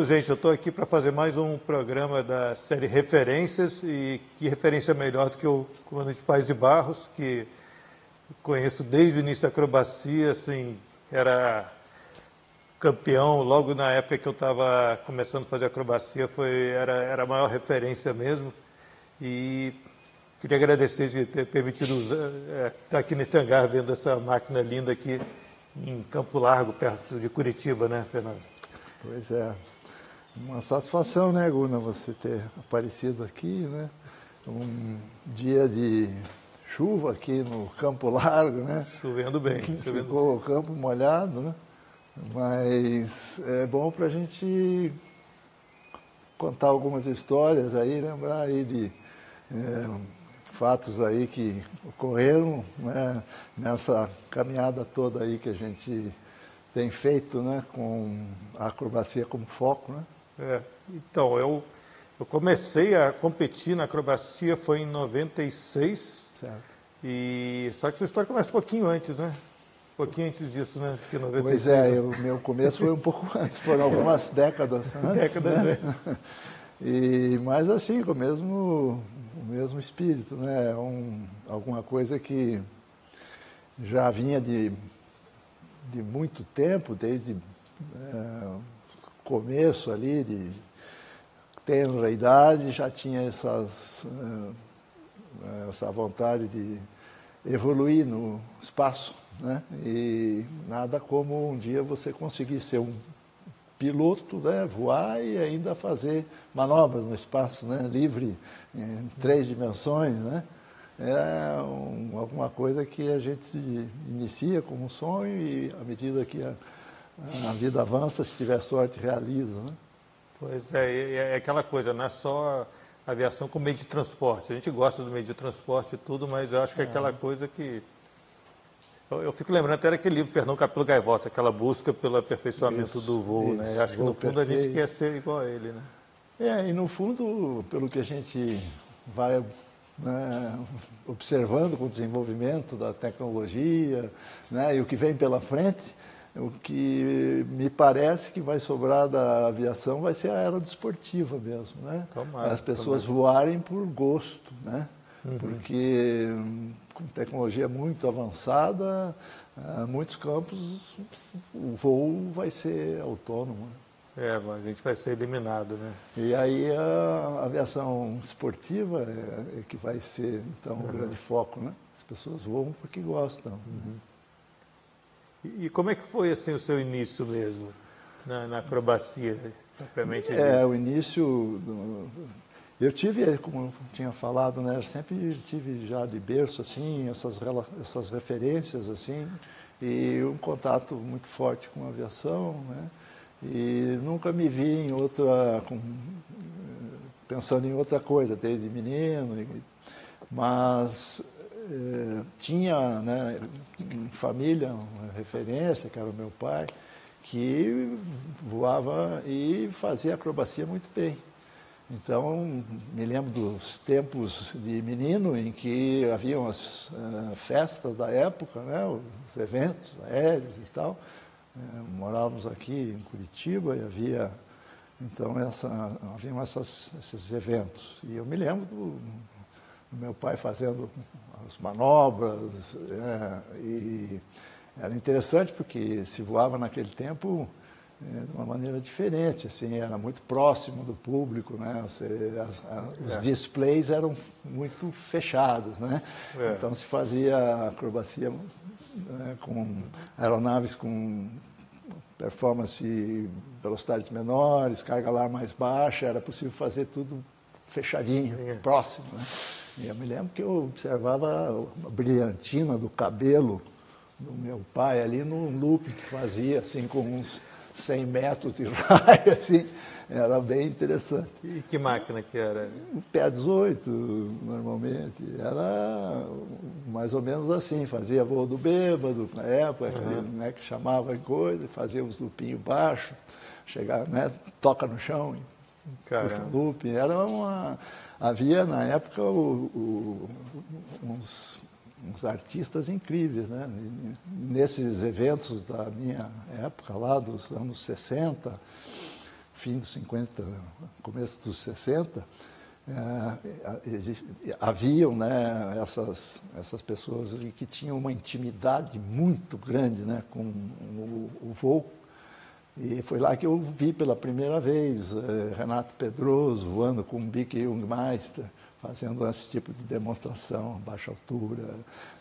Bom, gente, eu estou aqui para fazer mais um programa da série Referências, e que referência melhor do que o comandante Paes de Barros, que conheço desde o início da acrobacia, assim, era campeão logo na época que eu estava começando a fazer acrobacia, era a maior referência mesmo. E queria agradecer de ter permitido estar aqui nesse hangar vendo essa máquina linda aqui em Campo Largo, perto de Curitiba, né, Fernando? Pois é, uma satisfação, né, Guna, você ter aparecido aqui, né? Um dia de chuva aqui no Campo Largo, né? Chovendo bem. Ficou o campo molhado, né? Mas é bom para a gente contar algumas histórias aí, lembrar aí de fatos aí que ocorreram, né, nessa caminhada toda aí que a gente tem feito, né, com a acrobacia como foco, né? Então, eu comecei a competir na acrobacia foi em 96, Certo. e só que essa história começa um pouquinho antes, né? Um pouquinho antes disso, né? Do que 96. Pois é, o meu começo foi um pouco antes, foram algumas décadas antes, né? Mas assim, com o mesmo espírito, né? Alguma coisa que já vinha de muito tempo, desde começo ali, de tenra idade, já tinha essa vontade de evoluir no espaço, né? E nada como um dia você conseguir ser um piloto, né? Voar e ainda fazer manobras no espaço, né? Livre, em 3 dimensões, né? É alguma coisa que a gente se inicia como um sonho e, à medida que a vida avança, se tiver sorte, realiza, né? Pois é aquela coisa, não é só aviação como meio de transporte. A gente gosta do meio de transporte e tudo, mas eu acho que é aquela coisa que... Eu fico lembrando até daquele livro, Fernão Capelo Gaivota, aquela busca pelo aperfeiçoamento do voo, né? Eu acho que no fundo a gente quer ser igual a ele, né? E no fundo, pelo que a gente vai, né, observando com o desenvolvimento da tecnologia, né, e o que vem pela frente, o que me parece que vai sobrar da aviação vai ser a aerodesportiva mesmo, né? As pessoas voarem por gosto, né? Porque com tecnologia muito avançada, muitos campos o voo vai ser autônomo. Mas a gente vai ser eliminado, né? E aí a aviação esportiva é que vai ser, então, um grande foco, né? As pessoas voam porque gostam. E como é que foi, assim, o seu início mesmo, na acrobacia, propriamente dito? O início... Eu tive, como eu tinha falado, né? Eu sempre tive já de berço, assim, essas referências, assim, e um contato muito forte com a aviação, né? E nunca me vi pensando em outra coisa, desde menino, mas tinha, né, em família uma referência, que era o meu pai, que voava e fazia acrobacia muito bem. Então, me lembro dos tempos de menino em que haviam as festas da época, né, os eventos aéreos e tal. Morávamos aqui em Curitiba e havia esses eventos. E eu me lembro do meu pai fazendo as manobras, e era interessante porque se voava naquele tempo de uma maneira diferente, assim, era muito próximo do público, né? Os displays eram muito fechados, né? Então se fazia acrobacia, né, com aeronaves com performance, velocidades menores, carga lar mais baixa, era possível fazer tudo fechadinho, próximo, né? E eu me lembro que eu observava a brilhantina do cabelo do meu pai ali no loop que fazia, assim, com uns 100 metros de raio, assim, era bem interessante. E que máquina que era? Um PA-18, normalmente, era mais ou menos assim, fazia voo do bêbado, na época, né, que chamava coisa, fazia uns loopinhos baixos, chegava, né, toca no chão, puxa um loop, havia na época uns artistas incríveis, né? Nesses eventos da minha época lá, dos anos 60, fim dos 50, começo dos 60, haviam, né, essas pessoas que tinham uma intimidade muito grande, né, com o voo. E foi lá que eu vi pela primeira vez Renato Pedroso voando com o Bic Jungmeister, fazendo esse tipo de demonstração, baixa altura,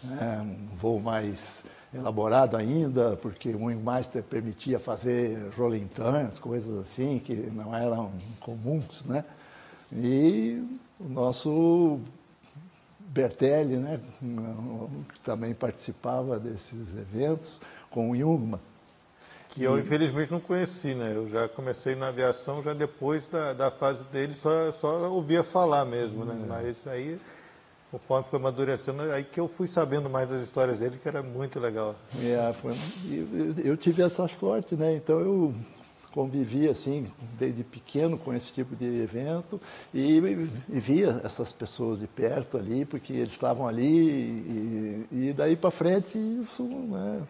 né, um voo mais elaborado ainda, porque o Jungmeister permitia fazer rolling turns, coisas assim, que não eram comuns, né? E o nosso Bertelli, né, que também participava desses eventos, com o Jungmann. Que eu, infelizmente, não conheci, né? Eu já comecei na aviação já depois da fase dele, só ouvia falar mesmo, né? Mas aí, conforme foi amadurecendo, aí que eu fui sabendo mais das histórias dele, que era muito legal. Eu tive essa sorte, né? Então eu convivi, assim, desde pequeno com esse tipo de evento e via essas pessoas de perto ali, porque eles estavam ali e daí para frente isso, né,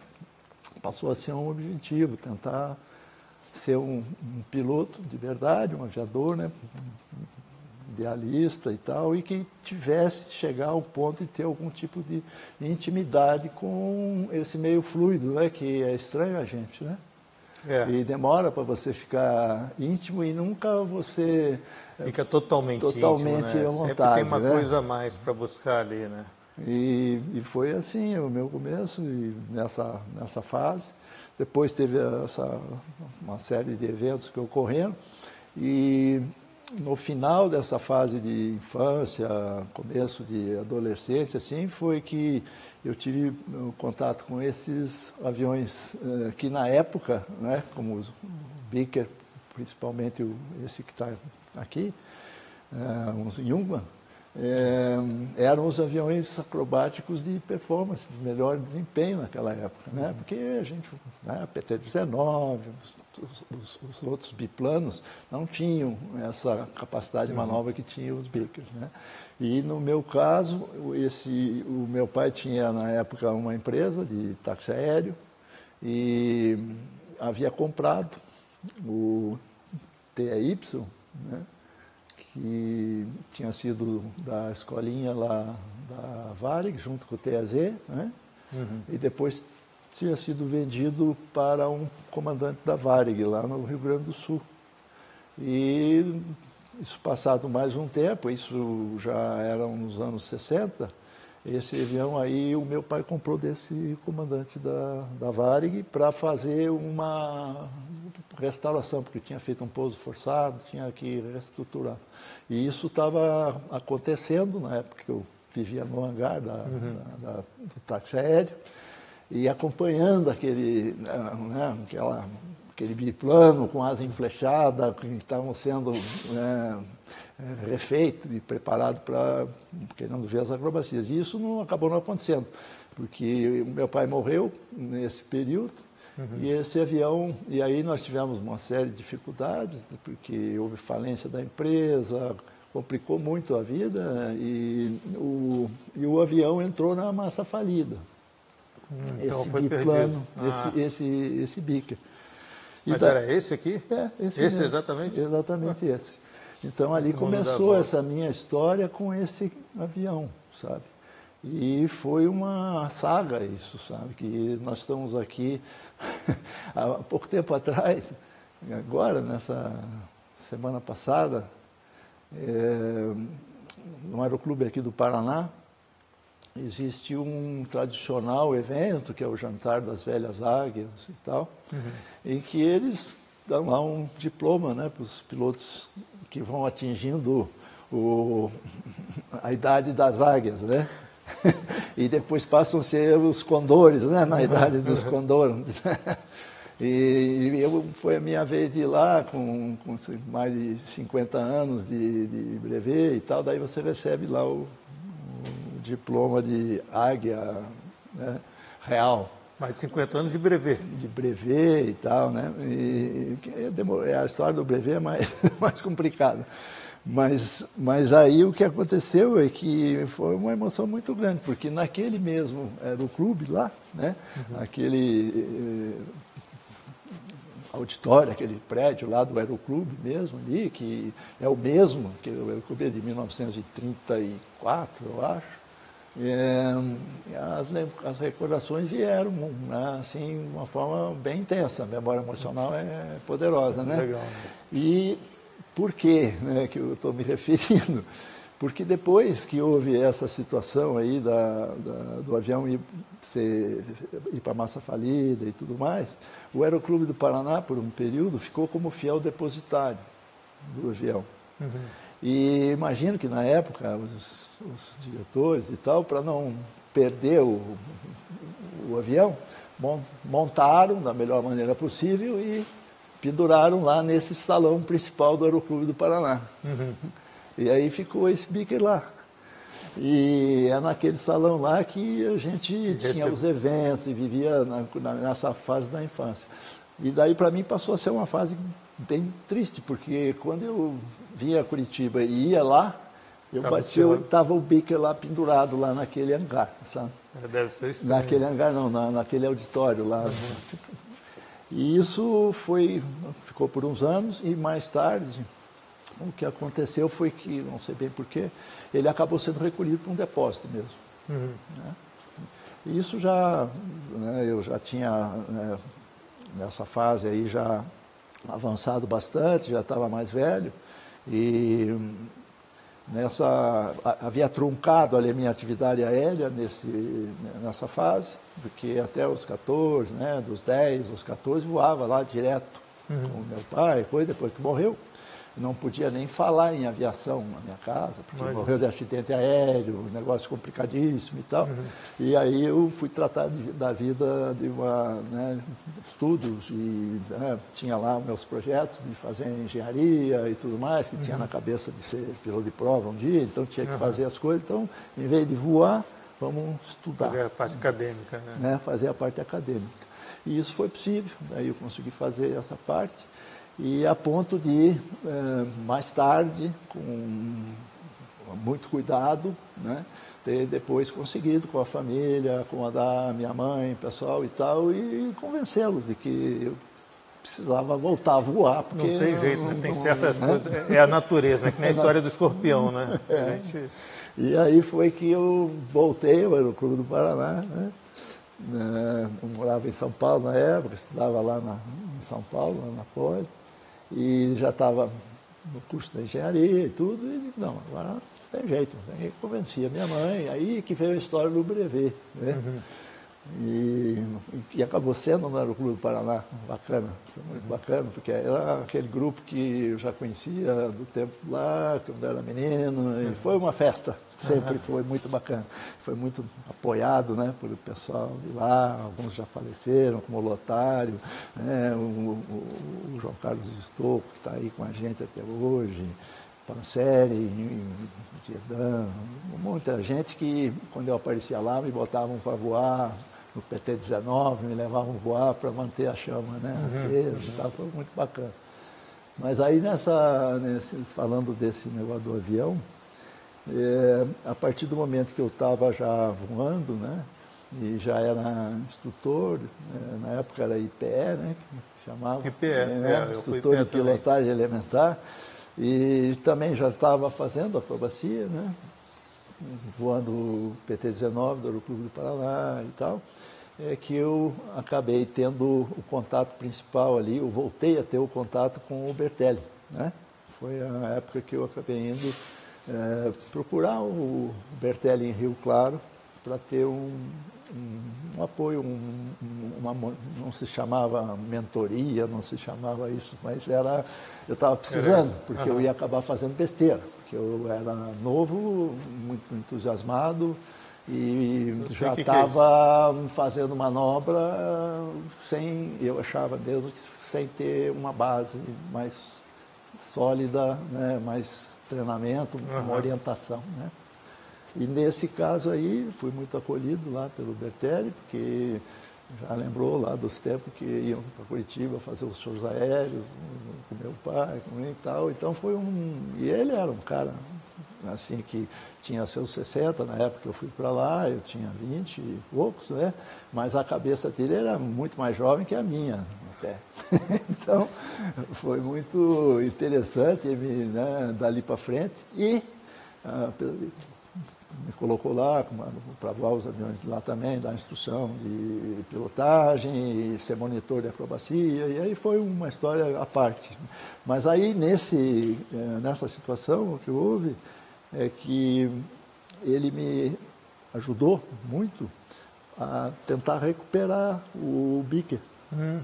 passou a ser um objetivo, tentar ser um piloto de verdade, um aviador, né, idealista e tal, e que tivesse chegar ao ponto de ter algum tipo de intimidade com esse meio fluido, né, que é estranho a gente, né? E demora para você ficar íntimo e nunca você fica totalmente íntimo, né? à vontade. Sempre tem uma né? coisa a mais para buscar ali, né? E foi assim o meu começo e nessa fase. Depois teve uma série de eventos que ocorreram e no final dessa fase de infância, começo de adolescência, assim, foi que eu tive contato com esses aviões que na época, né, como o Beaker, principalmente esse que está aqui, os Jungmann, eram os aviões acrobáticos de performance, de melhor desempenho naquela época, né? Porque a gente, né, PT-19, os outros biplanos não tinham essa capacidade de manobra que tinham os Beakers, né? E no meu caso, o meu pai tinha na época uma empresa de táxi aéreo e havia comprado o TEY, né, que tinha sido da escolinha lá da Varig, junto com o TAZ, né? E depois tinha sido vendido para um comandante da Varig, lá no Rio Grande do Sul. E isso passado mais um tempo, isso já era nos anos 60, esse avião aí o meu pai comprou desse comandante da Varig para fazer uma restauração, porque tinha feito um pouso forçado, tinha que reestruturar. E isso estava acontecendo na época que eu vivia no hangar do táxi aéreo e acompanhando aquele biplano com asa enflechada, que estavam sendo refeito e preparado para querendo ver as acrobacias. E isso acabou não acontecendo, porque o meu pai morreu nesse período e esse avião, e aí nós tivemos uma série de dificuldades, porque houve falência da empresa, complicou muito a vida e o avião entrou na massa falida. Então esse foi biplano, perdido. esse Beaker. Mas era esse aqui? Esse mesmo. exatamente? Exatamente esse. Então ali começou essa minha história com esse avião, sabe? E foi uma saga isso, sabe? Que nós estamos aqui há pouco tempo atrás, agora, nessa semana passada, no Aeroclube aqui do Paraná, existe um tradicional evento, que é o Jantar das Velhas Águias e tal, em que eles dão lá um diploma, né, para os pilotos que vão atingindo a idade das águias, né? E depois passam a ser os condores, né, na idade dos condores. E foi a minha vez de ir lá com mais de 50 anos de brevet e tal, daí você recebe lá o diploma de águia, né, real. Mais de 50 anos de brevet. De brevet e tal, né? A história do brevet é mais complicada. Mas aí o que aconteceu é que foi uma emoção muito grande, porque naquele mesmo aeroclube lá, né? Aquele auditório, aquele prédio lá do Aeroclube mesmo ali, que é o mesmo, que o Aeroclube é de 1934, eu acho. As recordações vieram, né, assim, de uma forma bem intensa. A memória emocional é poderosa, né? Legal. E por que, né, que eu estou me referindo? Porque depois que houve essa situação aí do avião ir para massa falida e tudo mais, o Aeroclube do Paraná, por um período, ficou como fiel depositário do avião. E imagino que na época os diretores e tal, para não perder o avião, montaram da melhor maneira possível e penduraram lá nesse salão principal do Aeroclube do Paraná. E aí ficou esse beaker lá. E é naquele salão lá que a gente tinha os eventos e vivia nessa fase da infância. E daí para mim passou a ser uma fase triste, porque quando eu vinha a Curitiba e ia lá, estava o beaker lá pendurado lá naquele hangar, sabe? Deve ser estranho. Naquele hangar não, naquele auditório lá. E isso ficou por uns anos e mais tarde o que aconteceu foi que, não sei bem porquê, ele acabou sendo recolhido para um depósito mesmo. Né? E isso já, né, eu já tinha, né, nessa fase aí, já avançado bastante, já estava mais velho, e havia truncado ali a minha atividade aérea nessa fase, porque até os 14, né, dos 10 aos 14, voava lá direto com o meu pai, depois que morreu. Não podia nem falar em aviação na minha casa, porque morreu de acidente aéreo, um negócio complicadíssimo e tal. E aí eu fui tratar da vida de estudos, e tinha lá meus projetos de fazer engenharia e tudo mais, que tinha na cabeça de ser piloto de prova um dia, então tinha que fazer as coisas. Então, em vez de voar, vamos estudar. Fazer a parte acadêmica, né? Fazer a parte acadêmica. E isso foi possível, daí eu consegui fazer essa parte. E a ponto de, mais tarde, com muito cuidado, né, ter depois conseguido com a família, acomodar a minha mãe, pessoal e tal, e convencê-los de que eu precisava voltar a voar. Porque não tem jeito, né? Tem certas coisas, é a natureza, né? Que nem a história do escorpião, né? E aí foi que eu voltei ao Aeroclube do Paraná, né? Eu morava em São Paulo na época, estudava lá em São Paulo, lá na Poli, e já estava no curso da engenharia e tudo, e não, agora não tem jeito. Aí convenci a minha mãe, aí que veio a história do brevet, né? E acabou sendo no Aeroclube do Paraná, bacana, foi muito bacana, porque era aquele grupo que eu já conhecia do tempo lá, quando eu era menino, e foi uma festa, sempre foi muito bacana. Foi muito apoiado, né, pelo pessoal de lá, alguns já faleceram, como o Lotário, né, o João Carlos Estocco, que está aí com a gente até hoje, Panseri, Diedan, muita gente que, quando eu aparecia lá, me botavam para voar no PT-19, me levavam voar para manter a chama, né, acesa, foi muito bacana. Mas aí, falando desse negócio do avião, a partir do momento que eu estava já voando, né, e já era instrutor, na época era IPE, né, que chamava, instrutor de pilotagem elementar, e também já estava fazendo acrobacia, né, voando o PT-19 do Aeroclube do Paraná e tal, que eu acabei tendo o contato principal ali, eu voltei a ter o contato com o Bertelli, né? Foi a época que eu acabei indo procurar o Bertelli em Rio Claro para ter um apoio, não se chamava mentoria, não se chamava isso, mas eu estava precisando, porque eu ia acabar fazendo besteira, porque eu era novo, muito entusiasmado, e já estava fazendo manobra eu achava mesmo que sem ter uma base mais sólida, né, mais treinamento, uma orientação, né? E nesse caso aí, fui muito acolhido lá pelo Bertelli, porque já lembrou lá dos tempos que iam para Curitiba fazer os shows aéreos com meu pai, comigo e tal. Então e ele era um cara assim, que tinha seus 60, na época que eu fui para lá, eu tinha 20 e poucos, né? Mas a cabeça dele era muito mais jovem que a minha, até. Então, foi muito interessante, né, dali para frente, e me colocou lá para voar os aviões lá também, dar instrução de pilotagem, ser monitor de acrobacia, e aí foi uma história à parte. Mas aí, nessa situação, o que houve é que ele me ajudou muito a tentar recuperar o Biker,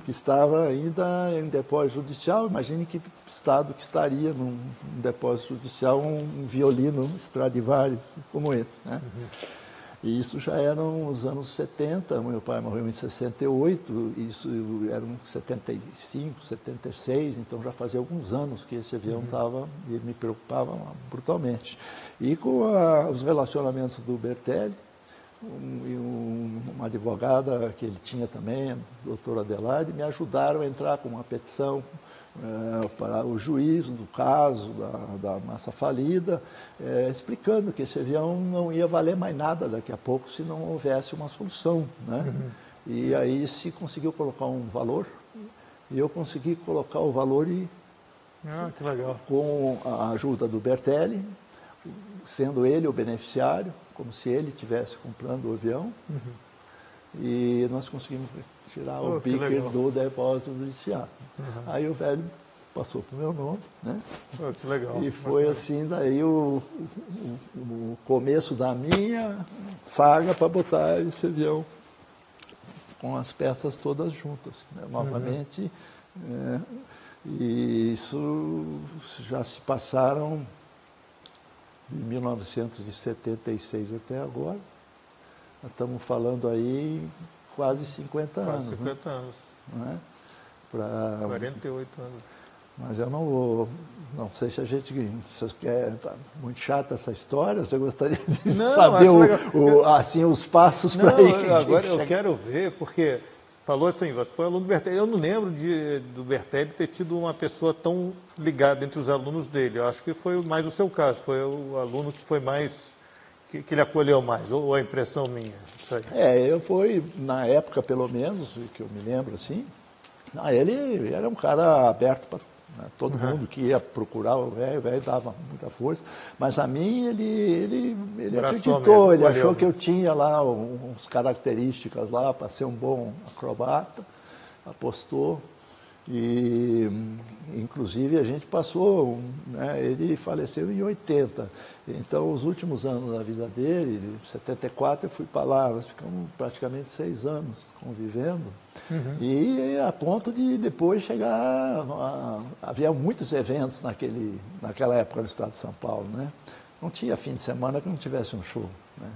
que estava ainda em depósito judicial. Imagine que estado que estaria num depósito judicial um violino Stradivarius como esse, né? E isso já eram os anos 70, meu pai morreu em 68, isso era em 75, 76, então já fazia alguns anos que esse avião estava e me preocupava brutalmente. E com os relacionamentos do Bertelli, uma advogada que ele tinha também, a doutora Adelaide, me ajudaram a entrar com uma petição para o juiz do caso da massa falida, explicando que esse avião não ia valer mais nada daqui a pouco se não houvesse uma solução, né? E aí se conseguiu colocar um valor, e eu consegui colocar o valor que legal. Com a ajuda do Bertelli, sendo ele o beneficiário, como se ele estivesse comprando o avião, e nós conseguimos tirar o Biker do depósito judiciário. Aí o velho passou para o meu nome, né? Que legal. E foi assim daí o começo da minha saga para botar esse avião com as peças todas juntas, né? Novamente. E isso já se passaram de 1976 até agora. Nós estamos falando aí quase 50 anos. Quase 50 anos. Né? 48 anos. Mas eu não sei se a gente, vocês querem, tá muito chata essa história, você gostaria de saber assim, os passos para ir? Agora eu quero ver, porque falou assim, você foi aluno do Bertelli, eu não lembro do Bertelli ter tido uma pessoa tão ligada entre os alunos dele, eu acho que foi mais o seu caso, foi o aluno que foi mais, que ele acolheu mais, ou a impressão minha, isso aí. Eu fui, na época pelo menos, que eu me lembro assim, ele era um cara aberto para todo mundo que ia procurar o velho dava muita força, mas a mim ele acreditou, mesmo, ele achou que eu tinha lá uns características lá para ser um bom acrobata, apostou, e inclusive a gente passou, né, ele faleceu em 80, então os últimos anos da vida dele, em 74 eu fui para lá, nós ficamos praticamente 6 anos convivendo, e a ponto de depois chegar, havia muitos eventos naquela época no estado de São Paulo, né? Não tinha fim de semana que não tivesse um show, né?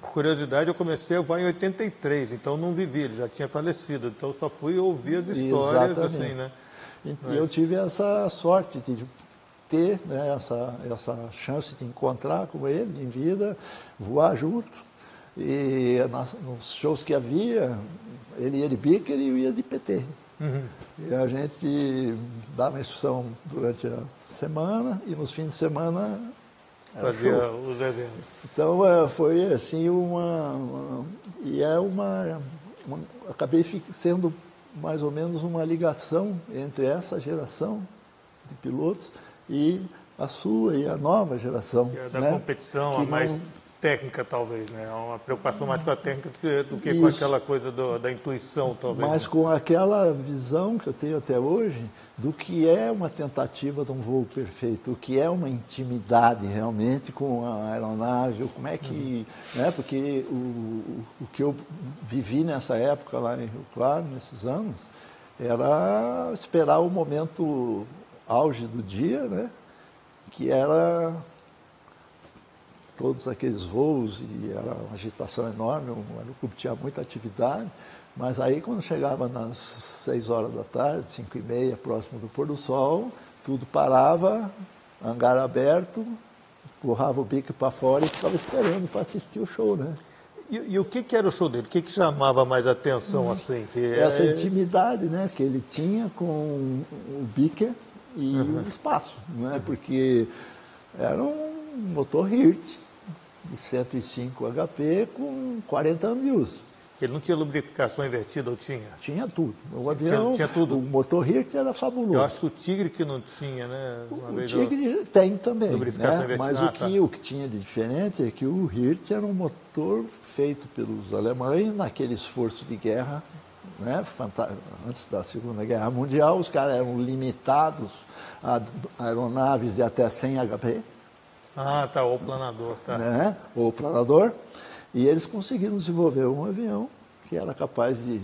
Curiosidade, eu comecei a voar em 83, então não vivi, ele já tinha falecido, então só fui ouvir as histórias. Exatamente. Assim, né? E eu tive essa sorte de ter, né, essa chance de encontrar com ele em vida, voar junto, e nos shows que havia, ele ia de Biker e eu ia de PT. E a gente dava instrução durante a semana e nos fins de semana fazia os eventos. Então foi assim acabei sendo mais ou menos uma ligação entre essa geração de pilotos e a sua e a nova geração. Que é da, né? competição, a mais técnica talvez, né? Uma preocupação mais com a técnica do que com aquela coisa da intuição, talvez. Mas com aquela visão que eu tenho até hoje do que é uma tentativa de um voo perfeito, o que é uma intimidade realmente com a aeronave, como é que... né? Porque o que eu vivi nessa época lá em Rio Claro, nesses anos, era esperar o momento auge do dia, né? Que era todos aqueles voos, e era uma agitação enorme, o aeroclube tinha muita atividade, mas aí quando chegava nas 6 horas da tarde, 5h30, próximo do pôr do sol, tudo parava, hangar aberto, empurrava o bico para fora e ficava esperando para assistir o show, né? E o que era o show dele? O que chamava mais atenção, assim? Essa intimidade, né, que ele tinha com o Biker e o espaço, né? Porque era motor Hirth de 105 HP com 40 anos de uso. Ele não tinha lubrificação invertida ou tinha? Tinha tudo. O avião, tinha tudo. O motor Hirth era fabuloso. Eu acho que o Tigre que não tinha, né? O Tigre tem também, lubrificação né? invertida. Mas o que tinha de diferente é que o Hirth era um motor feito pelos alemães naquele esforço de guerra, né? Antes da Segunda Guerra Mundial, os caras eram limitados a aeronaves de até 100 HP. Ah, tá, ou planador, tá. Né? Ou planador. E eles conseguiram desenvolver um avião que era capaz de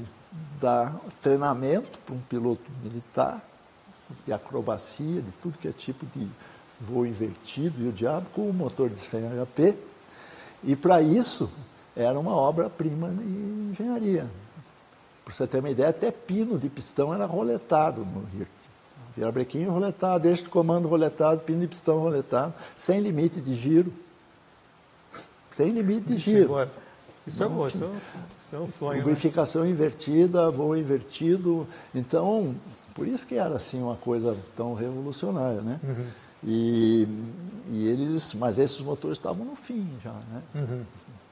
dar treinamento para um piloto militar, de acrobacia, de tudo que é tipo de voo invertido e o diabo, com um motor de 100 HP. E para isso, era uma obra-prima de engenharia. Para você ter uma ideia, até pino de pistão era roletado no Hirth. Virabrequim roletado, eixo de comando roletado, pino de pistão roletado, sem limite de giro. Sem limite de giro. Isso é bom, isso é um sonho. Lubrificação invertida, voo invertido. Então, por isso que era assim uma coisa tão revolucionária, né? Uhum. Mas esses motores estavam no fim já, né? Uhum.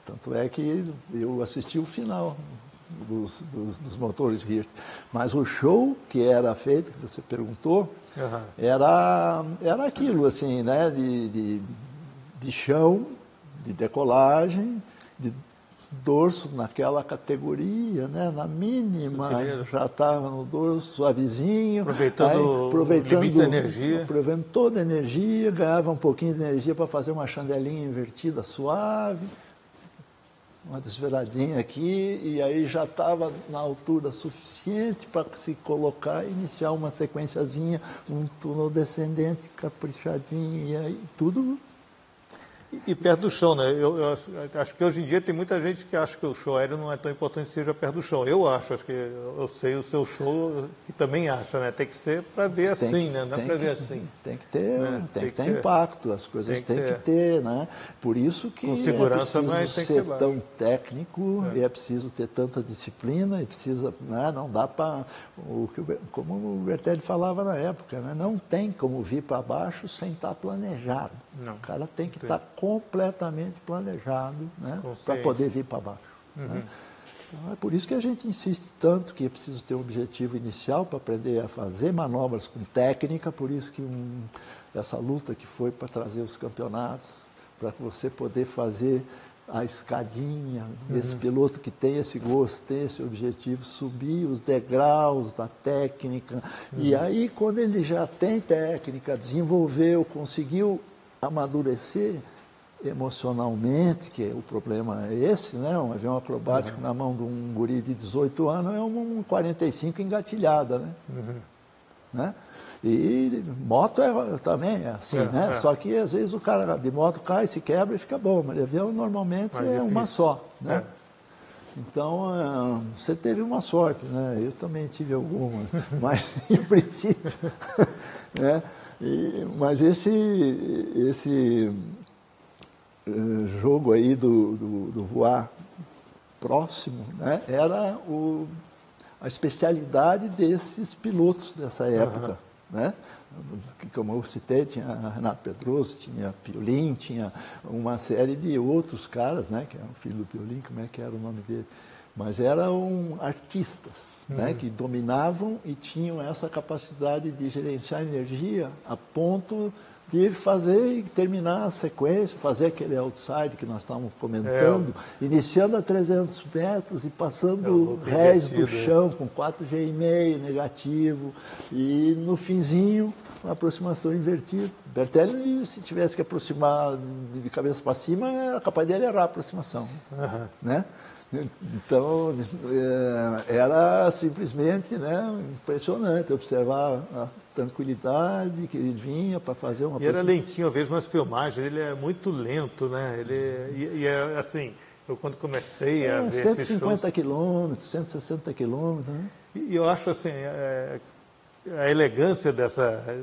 Tanto é que eu assisti o final dos motores Hirth. Mas o show que era feito, que você perguntou, era aquilo, assim, né? De chão, de decolagem, de dorso naquela categoria, né? Na mínima, Sutileiro. Já estava no dorso suavezinho. Aproveitando o limite da energia. Aproveitando toda a energia, ganhava um pouquinho de energia para fazer uma chandelinha invertida suave, uma desviradinha aqui, e aí já estava na altura suficiente para se colocar e iniciar uma sequenciazinha, um túnel descendente caprichadinho, e aí tudo. E perto do chão, né? Eu acho que hoje em dia tem muita gente que acha que o show aéreo não é tão importante que seja perto do chão. Acho que eu sei o seu show que também acha, né? Tem que ser para ver assim, né? Não é para ver assim. Tem que ter, né? tem que ter impacto, as coisas têm que ter, né? Por isso que com segurança, é mas preciso tem que ser tão técnico, é preciso ter tanta disciplina, e precisa, né? Não dá para, como o Bertelli falava na época, né? Não tem como vir para baixo sem estar planejado. Não. O cara tem que estar completamente planejado, né, para poder vir para baixo. Né? Então, é por isso que a gente insiste tanto que é preciso ter um objetivo inicial para aprender a fazer manobras com técnica, por isso que essa luta que foi para trazer os campeonatos, para você poder fazer a escadinha, esse piloto que tem esse gosto, tem esse objetivo, subir os degraus da técnica, e aí quando ele já tem técnica, desenvolveu, conseguiu amadurecer emocionalmente, que o problema é esse, né? Um avião acrobático na mão de um guri de 18 anos é um 45 engatilhada, né? Né? E moto também é assim, né? Só que às vezes o cara de moto cai, se quebra e fica bom, mas de avião normalmente é uma só, né? Então, você teve uma sorte, né? Eu também tive algumas, mas em princípio, né? Mas esse jogo aí do voar próximo, né, era a especialidade desses pilotos dessa época. Né? Como eu citei, tinha Renato Pedroso, tinha Piolín, tinha uma série de outros caras, né, que era o filho do Piolín, como é que era o nome dele? Mas eram artistas, né, que dominavam e tinham essa capacidade de gerenciar energia a ponto de fazer e terminar a sequência, fazer aquele outside que nós estávamos comentando, iniciando a 300 metros e passando rés do chão com 4G e meio negativo e no finzinho uma aproximação invertida. Bertelli, se tivesse que aproximar de cabeça para cima, era capaz dele errar a aproximação, né? Então, era simplesmente, né, impressionante observar a tranquilidade que ele vinha para fazer uma... E era lentinho, eu vejo umas filmagens, ele é muito lento, né? E é assim, eu quando comecei a ver esses shows... 150 quilômetros, 160 quilômetros, né? E eu acho assim, a elegância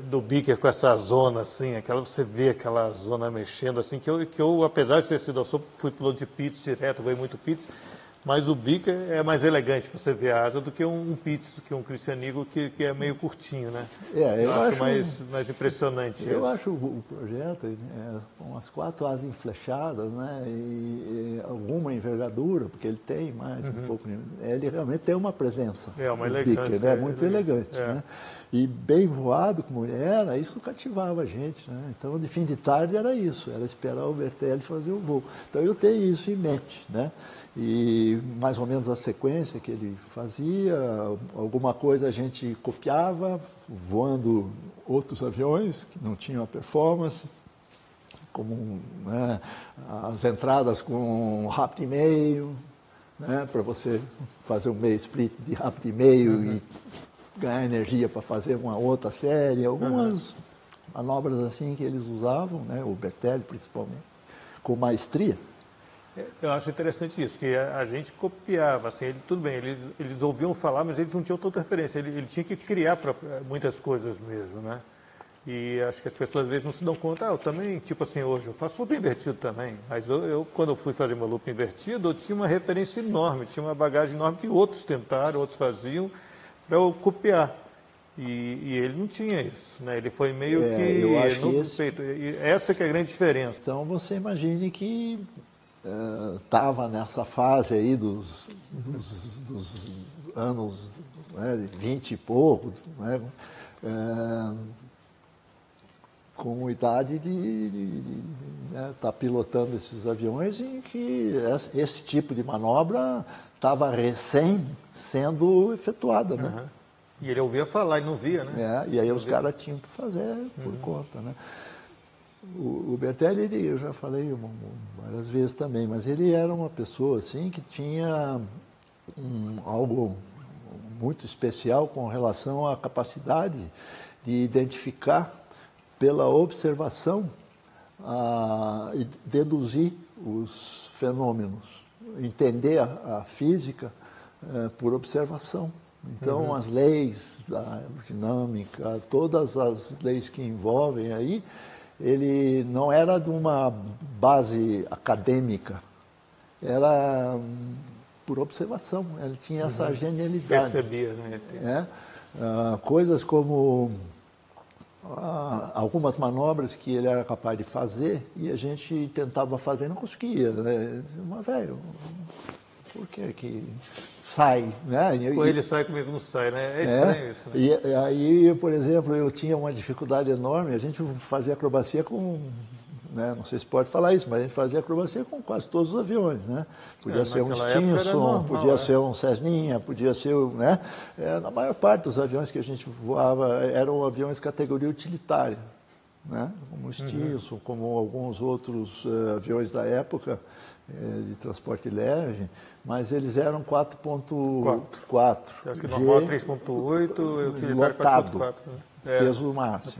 do Biker com essa zona assim, você vê aquela zona mexendo assim, que eu apesar de ter sido, fui piloto de pits direto, voei muito pits, Mas o bico é mais elegante você ver a asa do que um Pitts, do que um Christian Eagle, que é meio curtinho, né? Eu acho mais impressionante eu isso. acho o projeto com as 4 asas flechadas, né? E alguma envergadura, porque ele tem mais um pouco. Ele realmente tem uma presença. Uma elegância. Bico, muito elegante. Né? E bem voado como ele era, isso cativava a gente. Né? Então, de fim de tarde era isso, era esperar o Bertelli fazer o voo. Então, eu tenho isso em mente. Né? E mais ou menos a sequência que ele fazia, alguma coisa a gente copiava, voando outros aviões que não tinham a performance, como né, as entradas com rápido e meio, né, para você fazer um meio split de rápido e meio e ganhar energia para fazer uma outra série, algumas manobras assim que eles usavam, né, o Bertelli principalmente, com maestria. Eu acho interessante isso, que a gente copiava, assim, tudo bem, eles ouviam falar, mas eles não tinham tanta referência, ele tinha que criar muitas coisas mesmo, né? E acho que as pessoas às vezes não se dão conta, eu também, tipo assim, hoje eu faço loop invertido também, mas quando eu fui fazer meu loop invertido, eu tinha uma referência enorme, tinha uma bagagem enorme que outros tentaram, outros faziam, para eu copiar. E ele não tinha isso, né? Ele foi meio que eu acho no que peito. E essa que é a grande diferença. Então você imagine que estava nessa fase aí dos anos 20 e pouco, né? Com idade de estar pilotando esses aviões em que esse tipo de manobra estava recém sendo efetuada, né? E ele ouvia falar e não via, né? E aí os caras tinham que fazer por conta, né? O Bertelli, eu já falei várias vezes também, mas ele era uma pessoa assim que tinha algo muito especial com relação à capacidade de identificar pela observação e deduzir os fenômenos, entender a física por observação. Então, as leis da aerodinâmica, todas as leis que envolvem aí, ele não era de uma base acadêmica, era por observação, ele tinha essa genialidade. Percebia, né? Coisas como algumas manobras que ele era capaz de fazer e a gente tentava fazer e não conseguia, né? Mas, velho, por que sai, né? Ou ele sai comigo não sai, né? É estranho isso, né? E aí, por exemplo, eu tinha uma dificuldade enorme, a gente fazia acrobacia com, né, não sei se pode falar isso, mas a gente fazia acrobacia com quase todos os aviões, né? Podia ser um Stinson, podia ser um Cessninha, podia ser, né? Na maior parte dos aviões que a gente voava eram aviões categoria utilitária, né? Como o Stinson, como alguns outros aviões da época, de transporte leve, mas eles eram 4.4. Acho que normal 3.8, utilitário 4.4. Né? Peso máximo.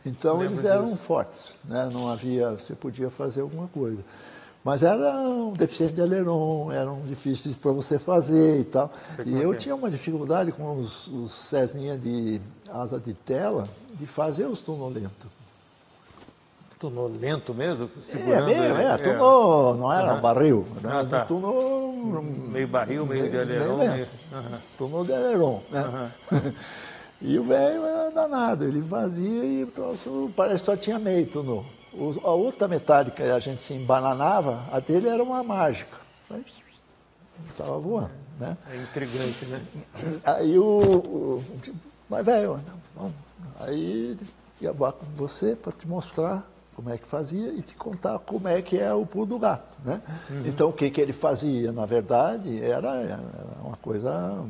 Então eles eram fortes, né? Não havia, você podia fazer alguma coisa. Mas eram deficientes de aileron, eram difíceis para você fazer e tal. E eu tinha uma dificuldade com os Cessninha de asa de tela de fazer os tunolentos. Tunou lento mesmo? Tunou, não era barril. Tunou meio barril, meio de aileron. Tunou de aileron, né? E o velho era danado, ele fazia e parece que só tinha meio tunou. A outra metade que a gente se embananava, a dele era uma mágica. Estava voando, né? É intrigante, né? Aí mas velho, aí ia voar com você para te mostrar como é que fazia e te contar como é que é o pulo do gato, né? Então, o que ele fazia, na verdade, era uma coisa...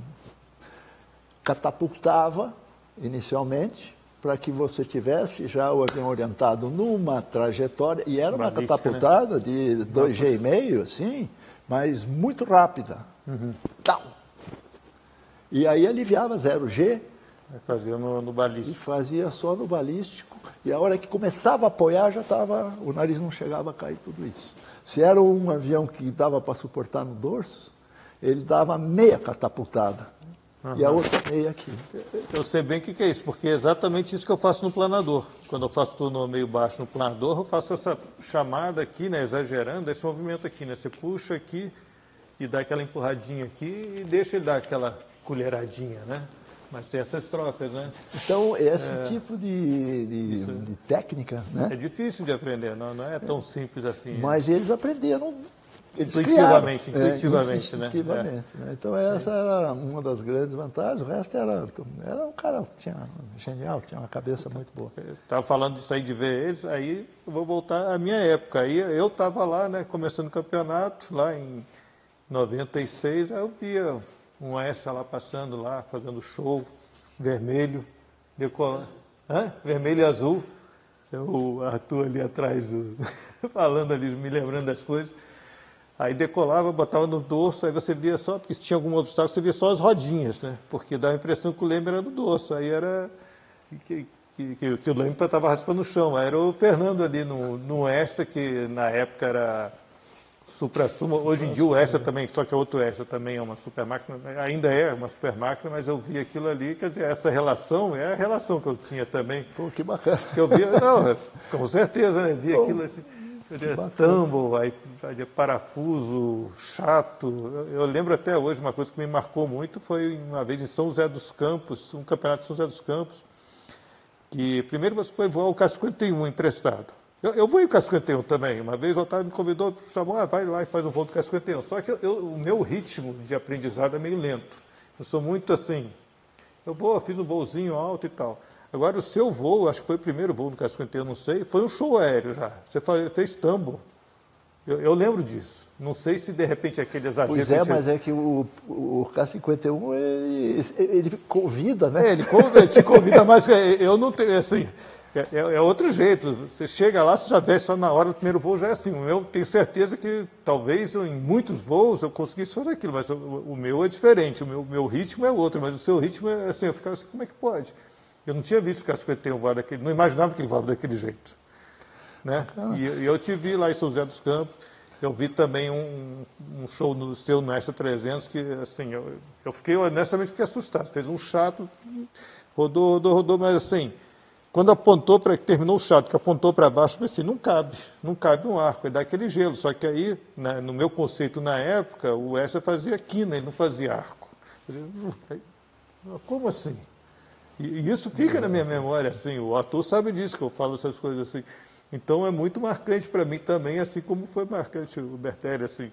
Catapultava, inicialmente, para que você tivesse já o avião orientado numa trajetória, e era uma catapultada, né? De 2G e meio, assim, mas muito rápida. Tal. E aí aliviava 0G. Fazia no balístico. E fazia só no balístico. E a hora que começava a apoiar, já estava, o nariz não chegava a cair tudo isso. Se era um avião que dava para suportar no dorso, ele dava meia catapultada. E a outra meia aqui. Eu sei bem o que é isso, porque é exatamente isso que eu faço no planador. Quando eu faço turno meio baixo no planador, eu faço essa chamada aqui, né, exagerando, esse movimento aqui, né? Você puxa aqui e dá aquela empurradinha aqui e deixa ele dar aquela colheradinha, né? Mas tem essas trocas, né? Então, esse tipo de técnica, né? É difícil de aprender, não é tão simples assim. Mas eles aprenderam, eles Intuitivamente, né? Intuitivamente, né? Então, essa era uma das grandes vantagens. O resto era um cara que tinha genial, tinha uma cabeça muito boa. Estava falando disso aí, de ver eles, aí eu vou voltar à minha época. Aí eu estava lá, né, começando o campeonato, lá em 96, aí eu via um Essa lá passando lá, fazendo show, vermelho, vermelho e azul. O Arthur ali atrás, falando ali, me lembrando das coisas. Aí decolava, botava no dorso, aí você via só, porque se tinha algum obstáculo, você via só as rodinhas, né? Porque dá a impressão que o leme era do dorso. Aí era que o leme estava raspando o chão. Aí era o Fernando ali no Extra, que na época era supra-sumo. Hoje em dia o Extra também, só que o outro Extra também é uma super máquina, ainda é uma super máquina, mas eu vi aquilo ali, quer dizer, essa relação é a relação que eu tinha também. Pô, que bacana. Que eu via, não, com certeza, né? Vi aquilo assim. Tambo, aí parafuso, chato. Eu lembro até hoje, uma coisa que me marcou muito foi uma vez em São José dos Campos, um campeonato de São José dos Campos, que primeiro você foi voar o K-51 emprestado. Eu voei o K-51 também. Uma vez o Otávio me convidou, chamou, vai lá e faz um voo do K-51. Só que o meu ritmo de aprendizado é meio lento. Eu sou muito assim, fiz um voozinho alto e tal. Agora, o seu voo, acho que foi o primeiro voo no K-51, não sei, foi um show aéreo já. Você fez tambo. Eu lembro disso. Não sei se, de repente, aquele exagero... Pois é, mas é que o K-51, ele convida, né? Ele te convida mais. Eu não tenho, assim... É outro jeito. Você chega lá, você já vê, está na hora do primeiro voo, já é assim. Eu tenho certeza que, talvez, em muitos voos eu conseguisse fazer aquilo, mas o meu é diferente. O meu ritmo é outro, mas o seu ritmo é assim. Eu ficava assim, como é que pode? Eu não tinha visto o K-51 voar daquele, não imaginava que ele voava daquele jeito. Né? E eu te vi lá em São José dos Campos, eu vi também um show seu no Extra 300, que assim, eu fiquei, honestamente, fiquei assustado. Fez um chato, rodou, mas assim, quando apontou para terminou o chato, que apontou para baixo, eu pensei, não cabe um arco, é daquele gelo. Só que aí, no meu conceito na época, o Extra fazia quina, ele não fazia arco. Como assim? E isso fica na minha memória, assim, o ator sabe disso, que eu falo essas coisas assim. Então é muito marcante para mim também, assim como foi marcante o Bertelli, assim,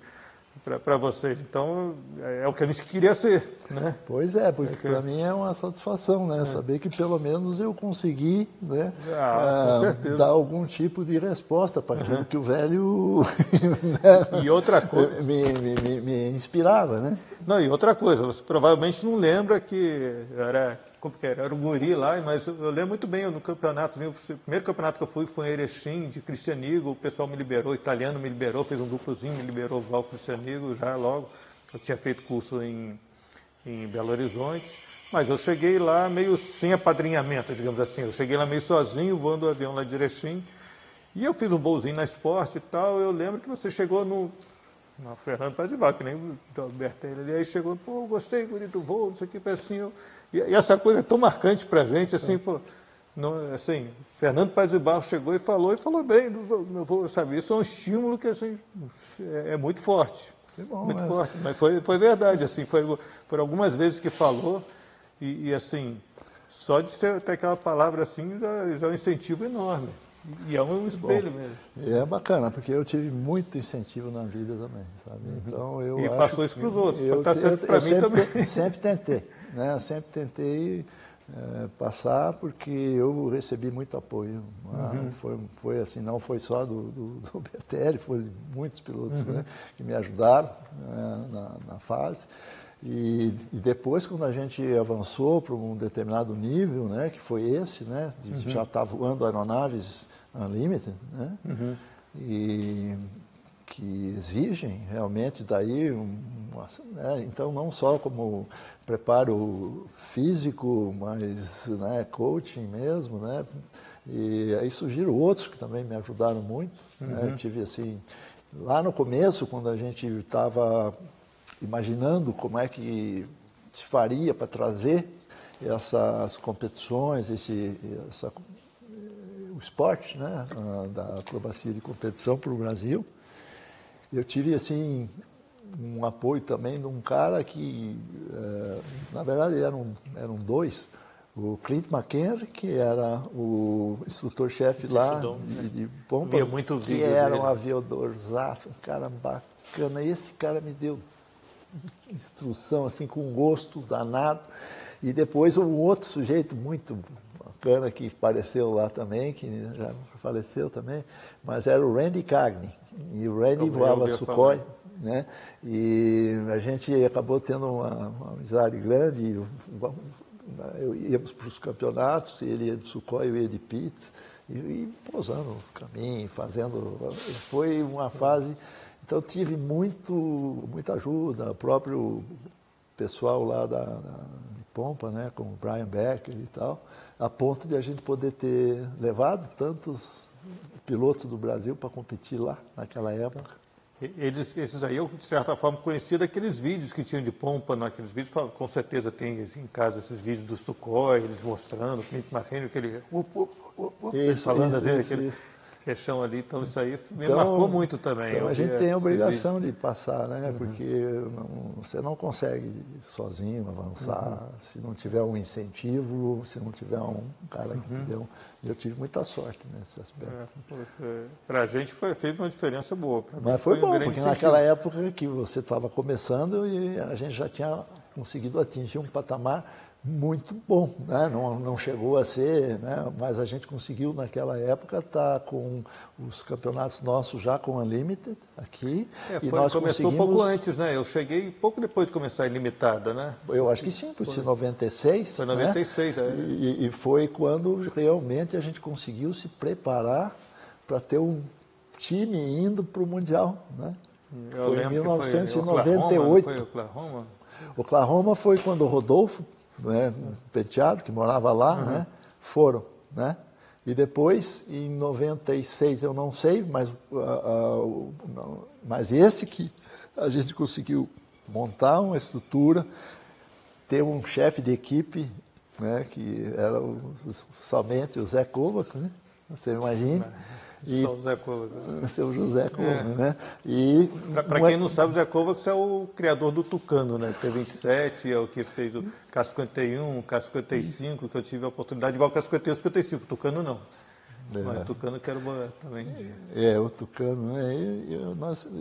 para vocês. Então é o que a gente queria ser, né? Pois é, porque para mim é uma satisfação, né? Saber que pelo menos eu consegui, né? Com certeza. Dar algum tipo de resposta para aquilo que o velho E outra coisa me inspirava, né? Não, e outra coisa, você provavelmente não lembra que era um guri lá, mas eu lembro muito bem, no campeonato, o primeiro campeonato que eu fui foi em Erechim, de Cristianigo, o pessoal me liberou, o italiano me liberou, fez um duplozinho, me liberou o Val Cristianigo já logo. Eu tinha feito curso em Belo Horizonte, mas eu cheguei lá meio sem apadrinhamento, digamos assim. Eu cheguei lá meio sozinho, voando o avião lá de Erechim, e eu fiz um voozinho na Esporte e tal. Eu lembro que você chegou no Fernando Pazival, que nem o Bertelli ali, aí chegou, pô, gostei do voo, isso aqui, assim, e essa coisa é tão marcante pra gente, assim, pô, não, assim, Fernando Pazival chegou e falou bem do meu voo, sabe, isso é um estímulo que, assim, é muito forte, bom, muito forte, mas foi verdade, assim, foram algumas vezes que falou, e assim, só de ter aquela palavra assim, já é um incentivo enorme. E é um espelho mesmo. E é bacana, porque eu tive muito incentivo na vida também, sabe? Então eu acho passou isso para os outros, para mim também. Sempre tentei, né? Sempre tentei passar, porque eu recebi muito apoio. Foi assim, não foi só do Bertelli, foi muitos pilotos, né, que me ajudaram na fase. E depois, quando a gente avançou para um determinado nível, né, que foi esse, né, de já estar voando aeronaves unlimited, né, e que exigem realmente daí, né, então não só como preparo físico, mas, né, coaching mesmo, né, e aí surgiram outros que também me ajudaram muito, né, eu tive assim, lá no começo, quando a gente estava imaginando como é que se faria para trazer essas competições, o esporte, né, da acrobacia de competição para o Brasil. Eu tive, assim, um apoio também de um cara que, na verdade, eram dois. O Clint McHenry, que era o instrutor-chefe lá de Pompa, que era um aviadorzaço, um cara bacana. E esse cara me deu instrução assim com gosto danado. E depois um outro sujeito muito bacana que apareceu lá também, que já faleceu também, mas era o Randy Cagney. E o Randy voava Sukhoi, né? E a gente acabou tendo uma amizade grande. Íamos para os campeonatos, ele ia de Sukhoi, eu ia de Pitts, e pousando no caminho, fazendo. Foi uma fase. Então tive muita ajuda, o próprio pessoal lá de Pompa, né, como o Brian Becker e tal, a ponto de a gente poder ter levado tantos pilotos do Brasil para competir lá naquela época. Esses aí eu, de certa forma, conhecia daqueles vídeos que tinham de Pompa, naqueles vídeos, com certeza tem em casa esses vídeos do Sukhoi, eles mostrando, o Clint McHenry, aquele falando assim, aquele queixão ali, então isso aí me marcou muito também. Então a gente tem a obrigação de passar, né? Porque você não consegue sozinho avançar se não tiver um incentivo, se não tiver um cara que deu. Eu tive muita sorte nesse aspecto. Para a gente fez uma diferença boa. Mas foi bom, porque naquela época que você estava começando e a gente já tinha conseguido atingir um patamar muito bom, né? Não chegou a ser, né? Mas a gente conseguiu naquela época estar com os campeonatos nossos já com a Unlimited aqui. Começou um pouco antes, né? Eu cheguei pouco depois de começar a Ilimitada, né? Eu acho que sim, foi 96. Foi 96, né? E foi quando realmente a gente conseguiu se preparar para ter um time indo para o Mundial, né? Foi em 1998. Foi Oklahoma? Oklahoma foi quando o Rodolfo, né, Penteado, que morava lá, né, foram, né? E depois, em 96, eu não sei, mas esse que a gente conseguiu montar uma estrutura, ter um chefe de equipe, né, que era somente o Zé Kovac, né? Você imagina. São José Kovac. Seu José Kovac, né? Para quem não sabe, o José Kovac é o criador do Tucano, né? T27, é o que fez o K51, o K55, que eu tive a oportunidade de voar o K51 e o 55, o Tucano não. Mas o Tucano eu quero voar também. O Tucano, né?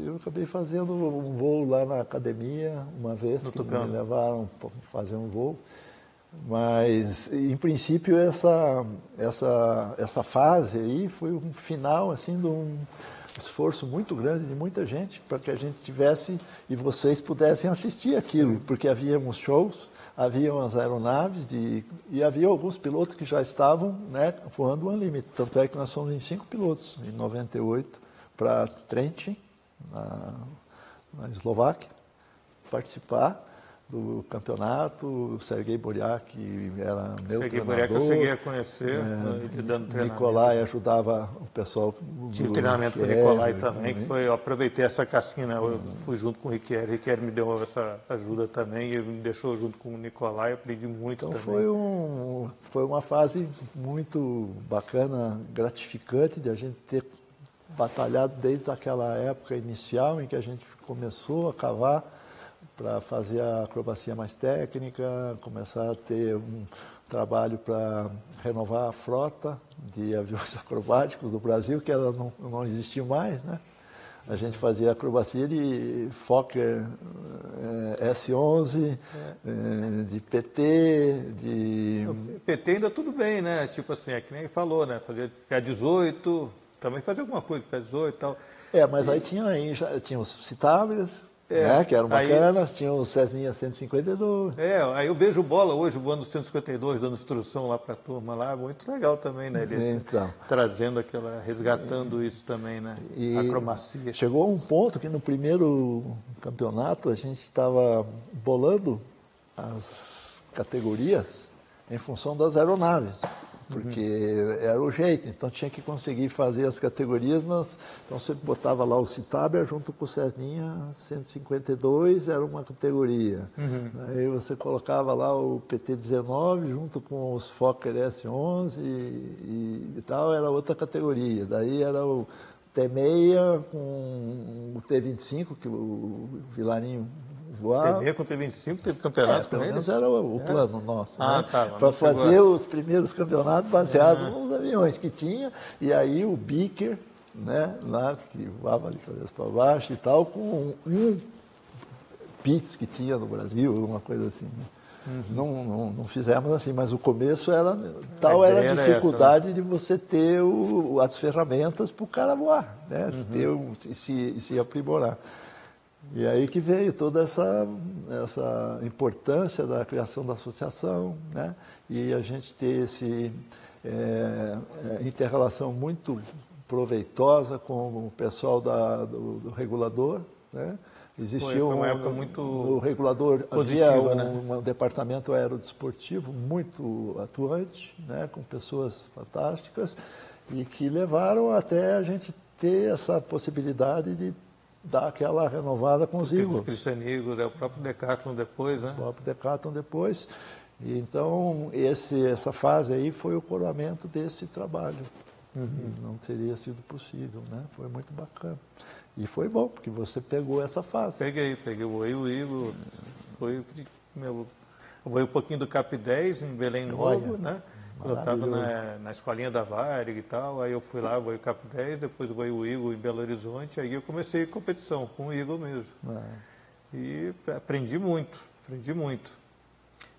Eu acabei fazendo um voo lá na academia, uma vez que me levaram para fazer um voo. Mas, em princípio, essa fase aí foi um final assim, de um esforço muito grande de muita gente para que a gente tivesse e vocês pudessem assistir aquilo, porque havíamos shows, haviam as aeronaves e havia alguns pilotos que já estavam, né, voando o Unlimited. Tanto é que nós fomos em 5 pilotos, em 98, para Trenčín, na Eslováquia, participar do campeonato. O Sergei Boriak era meu treinador. Sergei Boriak eu cheguei a conhecer, ele dando treinamento. Nicolai ajudava o pessoal. Tive treinamento com o Nicolai também, que foi, eu aproveitei essa casquinha, né? Eu fui junto com o Riquelme. O Riquelme me deu essa ajuda também, e ele me deixou junto com o Nicolai, aprendi muito então também. Foi uma fase muito bacana, gratificante, de a gente ter batalhado desde aquela época inicial em que a gente começou a cavar para fazer a acrobacia mais técnica, começar a ter um trabalho para renovar a frota de aviões acrobáticos do Brasil, que ela não existia mais, né? A gente fazia acrobacia de Fokker S11, de PT, de... O PT ainda tudo bem, né? Tipo assim, é que nem ele falou, né? Fazia K18, também fazia alguma coisa, K18 e tal. Mas aí tinha os Citábrias, né, que eram bacanas, tinha o Cessninha 152. Aí eu vejo Bola hoje voando 152, dando instrução lá para a turma lá, muito legal também, né? Ele trazendo resgatando isso também, né? A acrobacia. Chegou um ponto que no primeiro campeonato a gente estava bolando as categorias em função das aeronaves, porque era o jeito, então tinha que conseguir fazer as categorias, então você botava lá o Citabria junto com o Cessninha 152, era uma categoria. Aí você colocava lá o PT-19 junto com os Fokker S11 e tal, era outra categoria. Daí era o T6 com o T25, que o Vilarinho voava. T6 com T25, teve campeonato com pelo eles? menos era o plano nosso, Ah, né? tá, Para fazer os primeiros campeonatos baseados nos aviões que tinha, e aí o Bicker, né, lá, que voava de cabeça para baixo e tal, com um Pitts que tinha no Brasil, alguma coisa assim, né? Não fizemos assim, mas o começo era a dificuldade de você ter as ferramentas para o cara voar, né? Se aprimorar. E aí que veio toda essa importância da criação da associação, né? E a gente ter esse inter-relação muito proveitosa com o pessoal do regulador, né? Existia foi uma época muito no regulador positiva, havia né? um departamento aerodesportivo muito atuante, né, com pessoas fantásticas e que levaram até a gente ter essa possibilidade de dar aquela renovada com os Eagles. Os Christian Eagles, o próprio Decathlon depois, né? O próprio Decathlon depois. E então, essa fase aí foi o coroamento desse trabalho. Não teria sido possível, né? Foi muito bacana. E foi bom, porque você pegou essa fase. Peguei o Way Eagle, eu voei um pouquinho do Cap 10 em Belém Novo, né? Eu estava na escolinha da Varig e tal, aí eu fui lá, voei o Cap 10, depois eu voei o Eagle em Belo Horizonte, aí eu comecei a competição com o Eagle mesmo. E aprendi muito.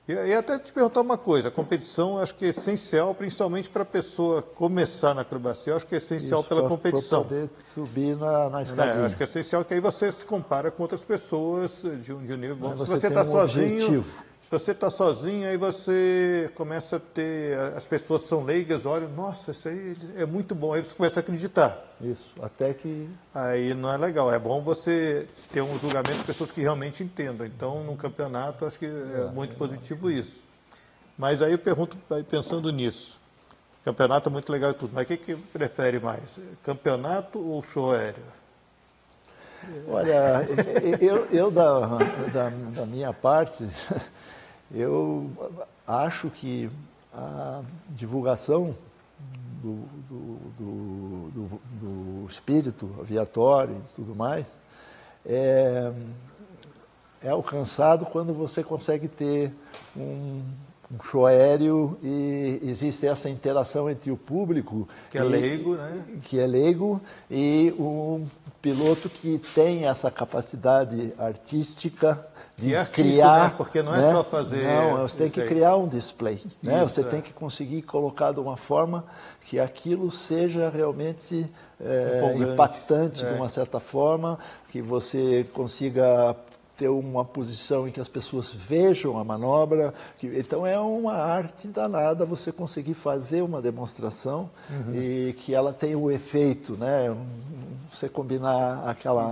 E até te perguntar uma coisa, a competição acho que é essencial, principalmente para a pessoa começar na acrobacia, eu acho que é essencial pela competição. Para poder subir na escadinha. Acho que é essencial que aí você se compara com outras pessoas de um nível bom. Se você tem está um sozinho, objetivo. se você está sozinho, aí você começa a ter, as pessoas são leigas, olham, nossa, isso aí é muito bom, aí você começa a acreditar. Isso, até que... Aí não é legal, é bom você ter um julgamento de pessoas que realmente entendam. Então, num campeonato, acho que é muito positivo isso. Mas aí eu pergunto, pensando nisso, campeonato é muito legal e tudo, mas o que prefere mais, campeonato ou show aéreo? Olha, eu da minha parte, eu acho que a divulgação do espírito aviatório e tudo mais é alcançado quando você consegue ter um show aéreo e existe essa interação entre o público que é leigo, né? Que é leigo e um piloto que tem essa capacidade artística de criar, né? Porque não é só fazer. Não, você tem que criar um display, né? Isso, você tem que conseguir colocar de uma forma que aquilo seja realmente impactante de uma certa forma, que você consiga ter uma posição em que as pessoas vejam a manobra. Então é uma arte danada você conseguir fazer uma demonstração e que ela tenha o efeito, né? Você combinar aquela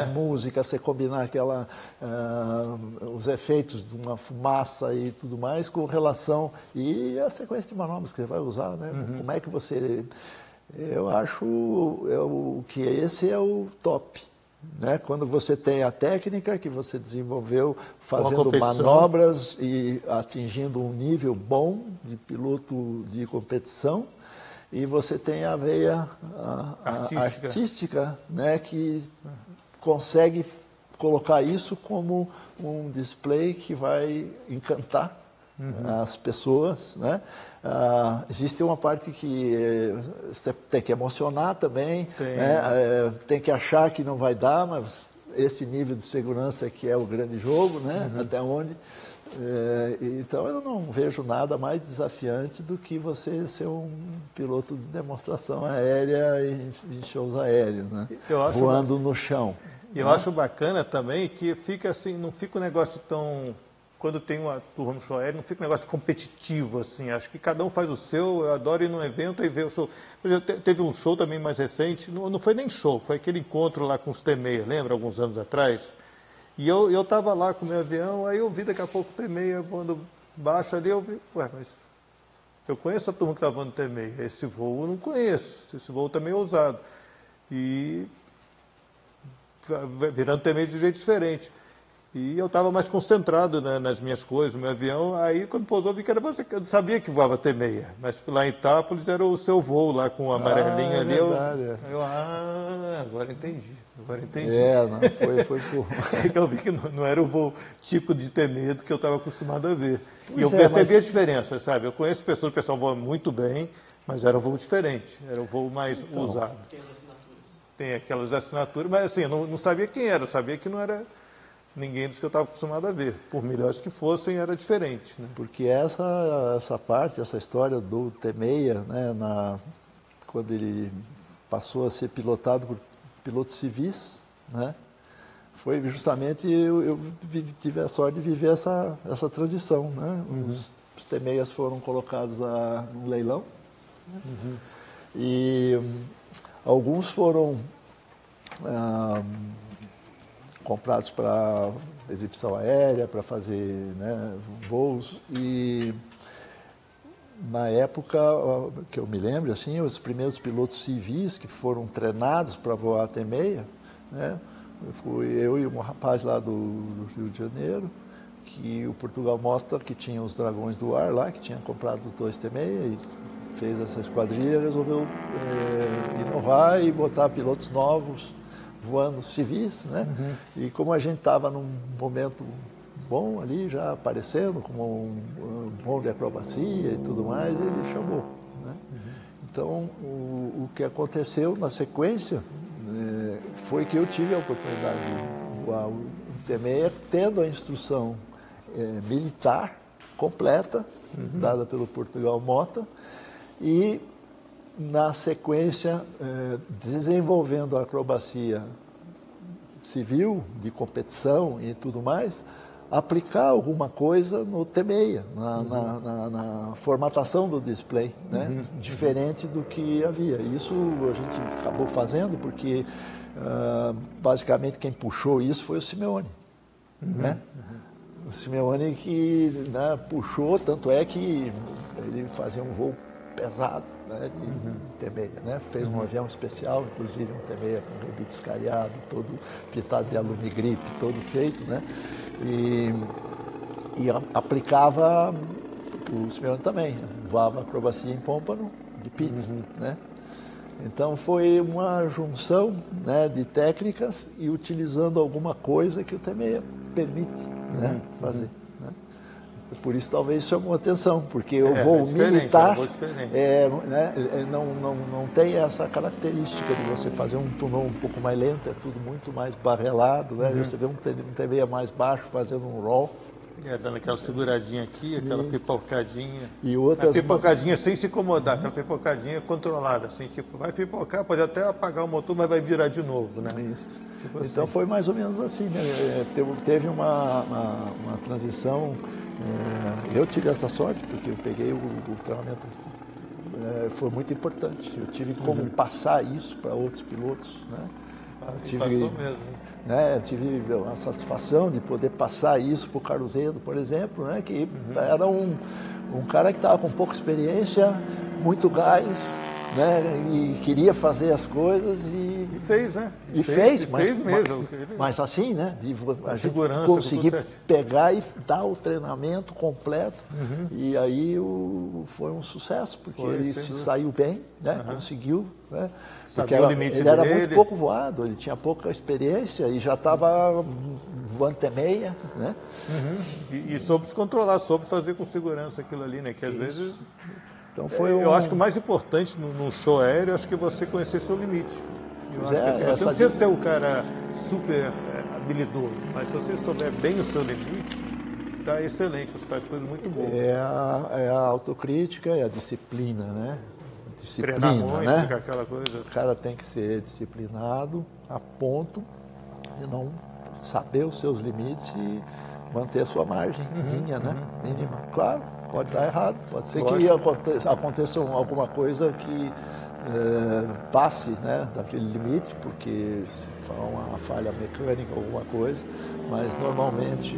música, você combinar os efeitos de uma fumaça e tudo mais com relação e a sequência de manobras que você vai usar, né? Como é que você... Eu acho que esse é o top. Né? Quando você tem a técnica que você desenvolveu fazendo manobras e atingindo um nível bom de piloto de competição, e você tem a veia artística, né? Que consegue colocar isso como um display que vai encantar as pessoas, né? Existe uma parte que você tem que emocionar também, né? Tem que achar que não vai dar, mas esse nível de segurança que é o grande jogo, né? Até onde. Então eu não vejo nada mais desafiante do que você ser um piloto de demonstração aérea em shows aéreos, né? Voando no chão. Eu acho bacana também que fica assim, não fica um negócio tão... Quando tem uma turma no show aéreo, não fica um negócio competitivo, assim. Acho que cada um faz o seu, eu adoro ir num evento e ver o show. Por exemplo, teve um show também mais recente, não foi nem show, foi aquele encontro lá com os T6, lembra, alguns anos atrás? E eu estava lá com o meu avião, aí eu vi daqui a pouco o T6 voando baixo ali, eu vi, mas eu conheço a turma que está voando T6, esse voo eu não conheço, esse voo também é ousado. E virando T6 de jeito diferente. E eu estava mais concentrado, né, nas minhas coisas, no meu avião. Aí, quando pousou, vi que era você. Eu sabia que voava T6, mas lá em Itápolis era o seu voo lá com o amarelinho ali. Verdade. Agora entendi. Agora entendi. Não, foi por... Eu vi que não era o voo tipo de T6 que eu estava acostumado a ver. Pois e eu percebi mas... a diferença, sabe? Eu conheço pessoas, o pessoal voa muito bem, mas era um voo diferente, era um voo mais usado. Tem as assinaturas. Tem aquelas assinaturas, mas assim, eu não sabia quem era, eu sabia que não era ninguém dos que eu estava acostumado a ver. Por melhores que fossem, era diferente. Né? Porque essa parte, essa história do T6, né, quando ele passou a ser pilotado por pilotos civis, né, foi justamente eu tive a sorte de viver essa transição. Né? Os T6 foram colocados no leilão, e alguns foram comprados para exibição aérea, para fazer, né, voos. E na época, que eu me lembro, assim, os primeiros pilotos civis que foram treinados para voar T6, né, fui eu e um rapaz lá do Rio de Janeiro, que o Portugal Mota, que tinha os Dragões do Ar lá, que tinha comprado os 2 T6 e fez essa esquadrilha, resolveu inovar e botar pilotos novos voando civis, né? E como a gente estava num momento bom ali, já aparecendo como um bom de acrobacia e tudo mais, ele chamou, né? Então, o que aconteceu na sequência foi que eu tive a oportunidade de voar o T6, tendo a instrução militar completa, dada pelo Portugal Mota, e na sequência, desenvolvendo a acrobacia civil, de competição e tudo mais, aplicar alguma coisa no T6, na formatação do display, né? Diferente do que havia. Isso a gente acabou fazendo porque, basicamente, quem puxou isso foi o Simeone. Né? O Simeone que, né, puxou, tanto é que ele fazia um voo pesado, né, de T6, né? Fez um avião especial, inclusive um T6 com rebite escariado, todo pintado de alumigripe, todo feito, né? E aplicava, o Simeone também, voava acrobacia em pômpano de pizza, né? Então foi uma junção, né, de técnicas e utilizando alguma coisa que o T6 permite, né, fazer. Por isso talvez chamou atenção, porque o voo militar não tem essa característica de você fazer um tunão um pouco mais lento, é tudo muito mais barrelado, né? Você vê um T6 mais baixo fazendo um roll. Dando aquela seguradinha aqui, aquela pipocadinha. E outras... A pipocadinha sem se incomodar, aquela pipocadinha controlada, assim, tipo, vai pipocar, pode até apagar o motor, mas vai virar de novo, né? Isso. Tipo assim. Então foi mais ou menos assim, né? Teve uma transição. Eu tive essa sorte, porque eu peguei o treinamento, foi muito importante. Eu tive como passar isso para outros pilotos, né? Passou mesmo. Eu tive a satisfação de poder passar isso para o Caruzedo, por exemplo, né? Que era um cara que estava com pouca experiência, muito gás, né? E queria fazer as coisas e fez, né? Fez mesmo. Mas assim, né? De a gente segurança, conseguir pegar e dar o treinamento completo. E aí foi um sucesso, porque ele se saiu bem, né? Conseguiu, né? Porque ele era muito pouco voado, ele tinha pouca experiência e já estava voando T6, né? E soube se controlar, soube fazer com segurança aquilo ali, né? Que às vezes... Então eu acho que o mais importante num show aéreo, acho que é você conhecer seu limite. Eu acho que assim, você não precisa ser o cara super habilidoso, mas se você souber bem o seu limite, está excelente, você faz coisas muito boas. É a autocrítica e a disciplina, né? Treinar muito, aquela coisa. O cara tem que ser disciplinado a ponto de não saber os seus limites e manter a sua margenzinha, né? Mínima. Claro, pode dar errado, pode ser que aconteça alguma coisa que passe, né, daquele limite, porque se for uma falha mecânica, alguma coisa, mas normalmente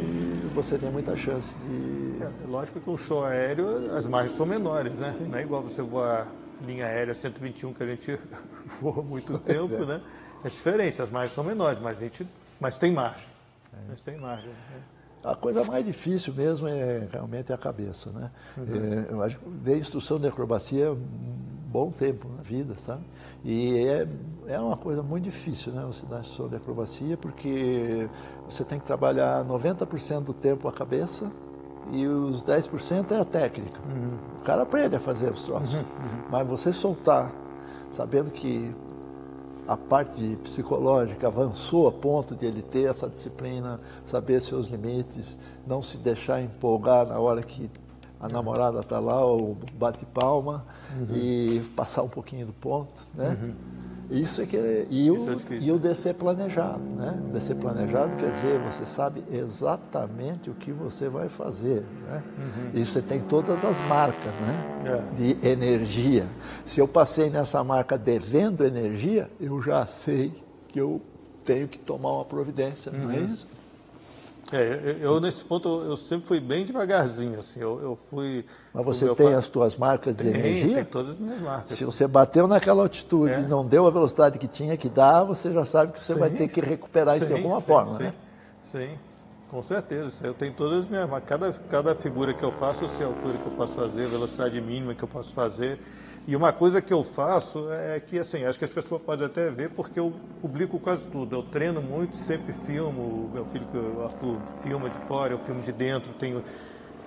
você tem muita chance de... É lógico que um show aéreo, as margens são menores, né? Não é igual você voar linha aérea 121, que a gente voa há muito tempo, né? É diferente, as margens são menores, mas tem margem. Mas tem margem. Né? A coisa mais difícil mesmo é realmente a cabeça, né? Eu acho que dei instrução de acrobacia um bom tempo na vida, sabe? E é uma coisa muito difícil, né? Você dar instrução de acrobacia, porque você tem que trabalhar 90% do tempo a cabeça e os 10% é a técnica. O cara aprende a fazer os troços, mas você soltar, sabendo que a parte psicológica avançou a ponto de ele ter essa disciplina, saber seus limites, não se deixar empolgar na hora que a namorada está lá ou bate palma e passar um pouquinho do ponto, né? Isso é que e o descer planejado, né? Descer planejado quer dizer você sabe exatamente o que você vai fazer, né? E você tem todas as marcas, né? De energia. Se eu passei nessa marca devendo energia, eu já sei que eu tenho que tomar uma providência, não é isso? Eu nesse ponto eu sempre fui bem devagarzinho, assim, eu fui... Mas você tem as tuas marcas de energia? Tem todas as minhas marcas. Se você bateu naquela altitude e não deu a velocidade que tinha que dar, você já sabe que você vai ter que recuperar isso de alguma forma, né? Sim, com certeza. Eu tenho todas as minhas marcas. Cada figura que eu faço, eu sei a altura que eu posso fazer, a velocidade mínima que eu posso fazer. E uma coisa que eu faço é que, assim, acho que as pessoas podem até ver, porque eu publico quase tudo. Eu treino muito, sempre filmo. O meu filho, o Arthur, filma de fora, eu filmo de dentro.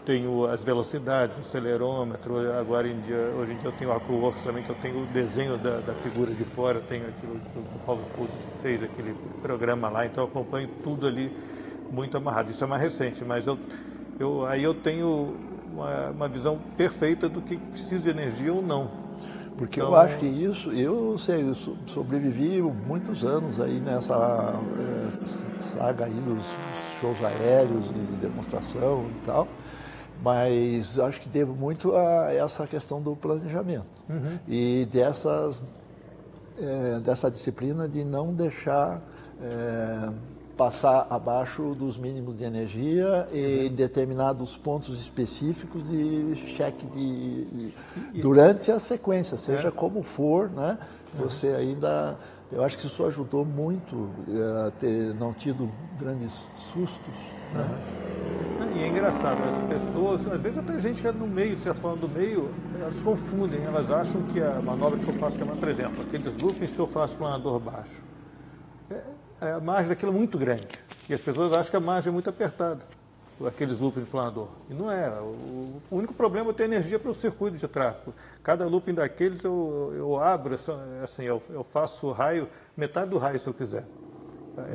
Tenho as velocidades, acelerômetro. Hoje em dia eu tenho o AcroWorks também, que eu tenho o desenho da figura de fora. Tenho aquilo que o Paulo Scusi fez, aquele programa lá. Então eu acompanho tudo ali muito amarrado. Isso é mais recente, mas aí eu tenho uma visão perfeita do que precisa de energia ou não. Porque eu acho que isso, eu sobrevivi muitos anos aí nessa saga aí dos shows aéreos e demonstração e tal, mas acho que devo muito a essa questão do planejamento e dessa disciplina de não deixar passar abaixo dos mínimos de energia e em determinados pontos específicos de cheque durante a sequência, seja como for, né? Você ainda, eu acho que isso ajudou muito a ter não tido grandes sustos, né? E é engraçado, as pessoas, às vezes até gente que é no meio, de certa forma do meio, elas confundem, elas acham que a manobra que eu faço, por exemplo, aqueles loopings que eu faço com planador baixo, a margem daquilo é muito grande. E as pessoas acham que a margem é muito apertada, aqueles loopings de planador. E não é. O único problema é ter energia para o circuito de tráfego. Cada looping daqueles eu abro, assim, eu faço raio, metade do raio se eu quiser.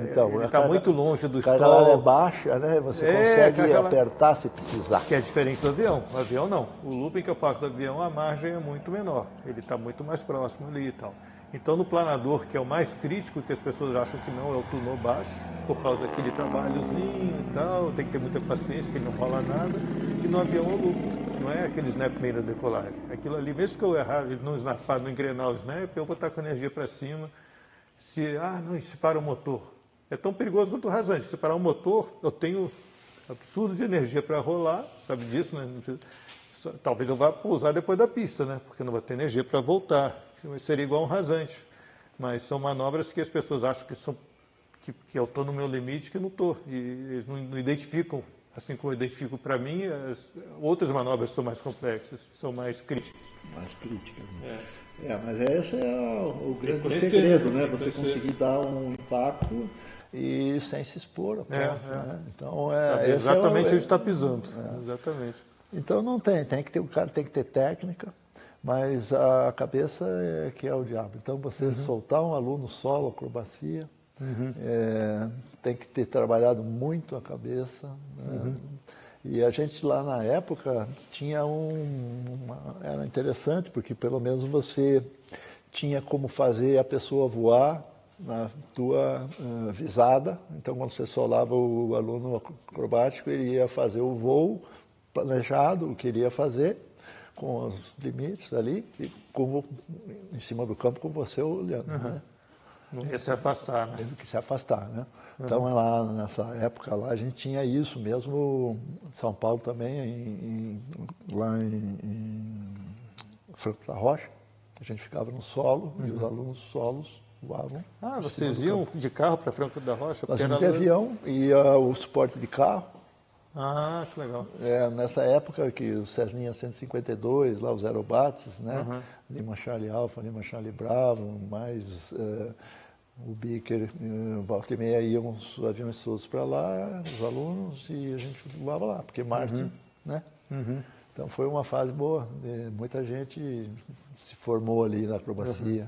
Então, ele está muito longe do stall. A carga é baixa, né? Você consegue apertar se precisar. Que é diferente do avião. O avião não. O looping que eu faço do avião, a margem é muito menor. Ele está muito mais próximo ali e tal. Então, no planador, que é o mais crítico, que as pessoas acham que não, é o turno baixo, por causa daquele trabalhozinho e tal, tem que ter muita paciência, que ele não rola nada. E no avião é o looping. Não é aquele snap meio da decolagem. Aquilo ali, mesmo que eu errar, ele não snapar, não engrenar o snap, eu vou estar com a energia para cima. Se para o motor. É tão perigoso quanto o rasante. Se parar o motor, eu tenho absurdo de energia para rolar, sabe disso, né? Talvez eu vá pousar depois da pista, né? Porque não vou ter energia para voltar. Seria igual um rasante. Mas são manobras que as pessoas acham que eu estou no meu limite, que não estou. E eles não identificam, assim como eu identifico para mim, as outras manobras são mais complexas, são mais críticas. Mais críticas, né? Mas esse é o grande segredo, né? Você conseguir dar um impacto e sem se expor a ponto, né? Então, sabe exatamente onde está pisando. Exatamente. Então não tem que ter, o cara tem que ter técnica, mas a cabeça é que é o diabo. Então você soltar um aluno solo, acrobacia, tem que ter trabalhado muito a cabeça, né? E a gente lá na época tinha era interessante, porque pelo menos você tinha como fazer a pessoa voar na tua visada. Então, quando você solava o aluno acrobático, ele ia fazer o voo planejado, o que ele ia fazer, com os limites ali, e em cima do campo com você olhando, né? Não ia se afastar, né? Teve que se afastar, né? Então, lá nessa época lá, a gente tinha isso mesmo, em São Paulo também, lá em Franco da Rocha, a gente ficava no solo, e os alunos solos voavam. Ah, vocês iam de carro para Franco da Rocha? Nós íamos de avião, ia o suporte de carro. Ah, que legal. Nessa época que o Cessninha 152, lá os aerobates, né? Lima Charlie Alfa, Lima Charlie Bravo, mais o Bicker, volta e meia iam os aviões todos para lá, os alunos, e a gente voava lá, porque Marte, né? Então foi uma fase boa, muita gente se formou ali na acrobacia.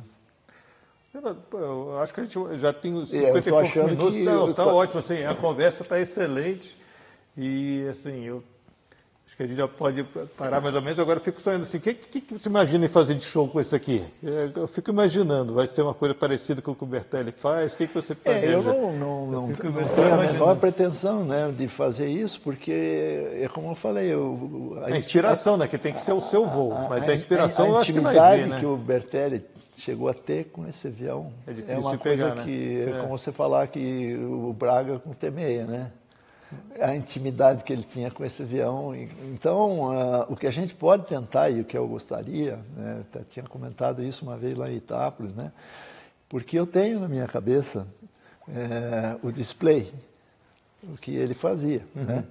Eu acho que a gente já tem uns 50 e poucos minutos, está ótimo, assim, a conversa está excelente e, assim, eu acho que a gente já pode parar mais ou menos. Agora eu fico sonhando assim, o que você imagina em fazer de show com isso aqui? Eu fico imaginando, vai ser uma coisa parecida com o que o Bertelli faz, o que você planeja? Eu não tenho a menor pretensão, né, de fazer isso, porque, é como eu falei... A inspiração, né, que tem que ser o seu voo, mas a inspiração eu acho que vai vir, né? A intimidade que o Bertelli chegou a ter com esse avião é uma coisa pegar, que é como você falar que o Braga com o T-6, né? A intimidade que ele tinha com esse avião. Então, o que a gente pode tentar, e o que eu gostaria, né, até tinha comentado isso uma vez lá em Itápolis, né, porque eu tenho na minha cabeça o display, o que ele fazia. Né?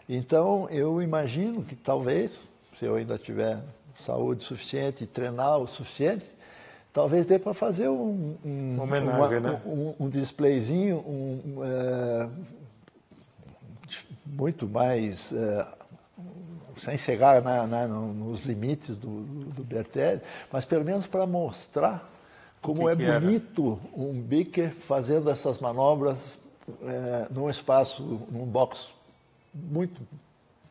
Então, eu imagino que talvez, se eu ainda tiver saúde suficiente e treinar o suficiente, talvez dê para fazer uma homenagem, né? um displayzinho, muito mais, sem chegar nos limites do Bertelli, mas pelo menos para mostrar como é bonito um Bicker fazendo essas manobras num espaço, num box muito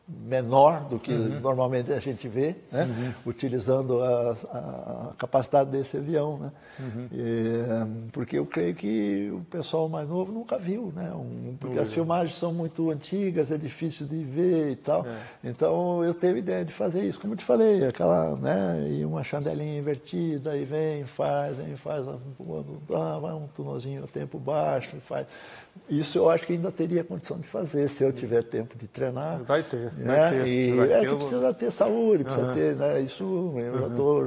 menor do que normalmente a gente vê, né? Utilizando a capacidade desse avião. Né? Porque eu creio que o pessoal mais novo nunca viu, né? Porque as filmagens são muito antigas, é difícil de ver e tal. Então eu tenho ideia de fazer isso. Como eu te falei, aquela, né? E uma chandelinha invertida, aí faz, vai um tunozinho a tempo baixo, faz. Isso eu acho que ainda teria condição de fazer, se eu tiver tempo de treinar. Vai ter. Que precisa ter saúde, precisa ter, né? Isso eu já estou,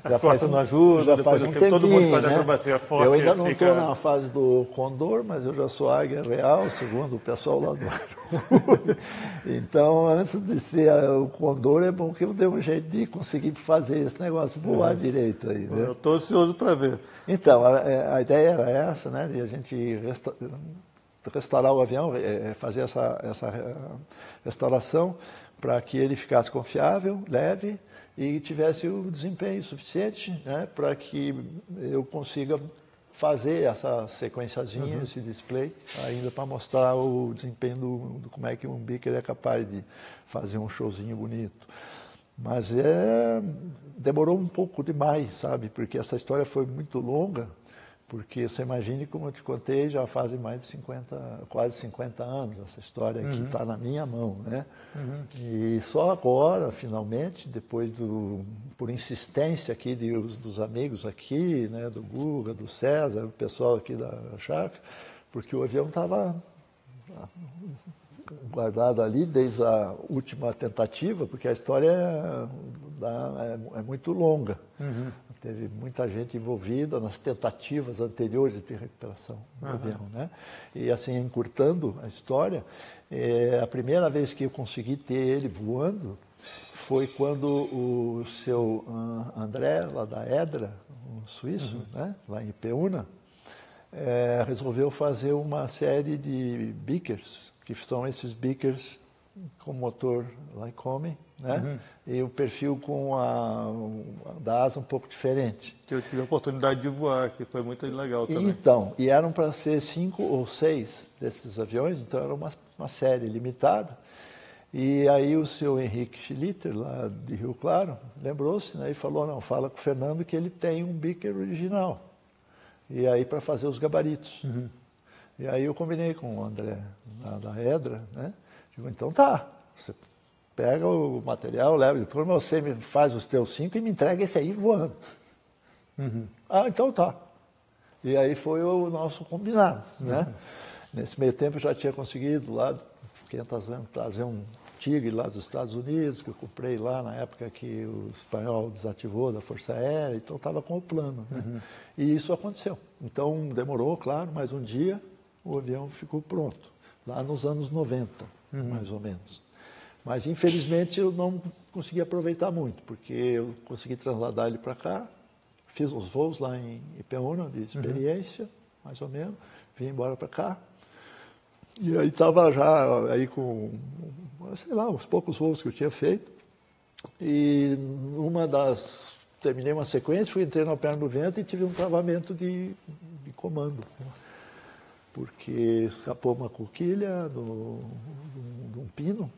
As costas não ajudam, depois todo mundo faz acrobacia forte. Eu ainda não estou na fase do Condor, mas eu já sou águia real, segundo o pessoal lá do Aero. Então, antes de ser o Condor, é bom que eu dê um jeito de conseguir fazer esse negócio voar direito aí. Né? Eu estou ansioso para ver. Então, a ideia era essa, né? De a gente restaurar o avião, fazer essa restauração para que ele ficasse confiável, leve e tivesse o desempenho suficiente, né, para que eu consiga fazer essa sequenciazinha, esse display, ainda para mostrar o desempenho do como é que um Bicker é capaz de fazer um showzinho bonito. Mas demorou um pouco demais, sabe? Porque essa história foi muito longa. Porque você imagine, como eu te contei, já fazem mais de quase 50 anos essa história que está na minha mão, né? E só agora, finalmente, depois por insistência aqui dos amigos aqui, né? Do Guga, do César, o pessoal aqui da chácara, porque o avião estava guardado ali desde a última tentativa, porque a história é muito longa. Teve muita gente envolvida nas tentativas anteriores de recuperação do avião, né? E assim, encurtando a história, a primeira vez que eu consegui ter ele voando foi quando o seu André, lá da Edra, um suíço, né? Lá em Ipeúna, resolveu fazer uma série de Bickers, que são esses Bickers com motor Lycoming, né? E o perfil com da asa um pouco diferente. Que eu tive a oportunidade de voar, que foi muito legal também. Então, e eram para ser 5 ou 6 desses aviões, então era uma série limitada. E aí o seu Henrique Schlitter, lá de Rio Claro, lembrou-se, né, e falou, não, fala com o Fernando que ele tem um Bicker original. E aí para fazer os gabaritos. E aí eu combinei com o André, da Edra, né? Digo, então tá, você pega o material, leva de turma, você me faz os teus 5 e me entrega esse aí voando. Ah, então tá. E aí foi o nosso combinado, né? Nesse meio tempo eu já tinha conseguido lá, 500 anos, trazer um Tigre lá dos Estados Unidos, que eu comprei lá na época que o espanhol desativou da Força Aérea, então estava com o plano. Né? E isso aconteceu. Então demorou, claro, mas um dia o avião ficou pronto, lá nos anos 90, mais ou menos. Mas infelizmente eu não consegui aproveitar muito, porque eu consegui trasladar ele para cá, fiz uns voos lá em Ipeúna de experiência, mais ou menos, vim embora para cá. E aí estava já aí com, sei lá, uns poucos voos que eu tinha feito. E terminei uma sequência, entrei na perna do vento e tive um travamento de comando. Porque escapou uma coquilha de um pino,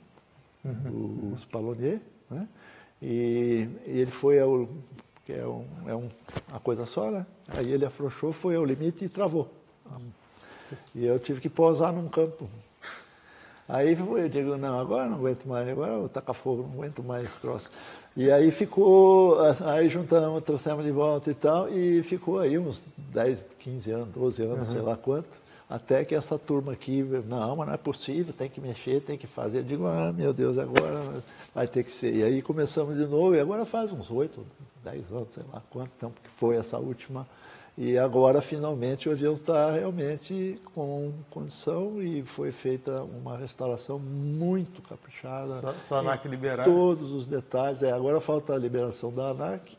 do Spalonier, né? E ele foi que é uma coisa só, né? Aí ele afrouxou, foi ao limite e travou. E eu tive que pousar num campo. Aí eu digo, não, agora não aguento mais, agora eu vou tacar fogo, não aguento mais esse troço. E aí aí juntamos, trouxemos de volta e tal, e ficou aí uns 10, 15 anos, 12 anos, sei lá quanto, até que essa turma aqui, não, mas não é possível, tem que mexer, tem que fazer. Eu digo, meu Deus, agora vai ter que ser. E aí começamos de novo, e agora faz uns 8, 10 anos, sei lá quanto tempo que foi essa última. E agora, finalmente, o avião está realmente com condição e foi feita uma restauração muito caprichada. Só a ANAC liberar? Todos os detalhes. Agora falta a liberação da ANAC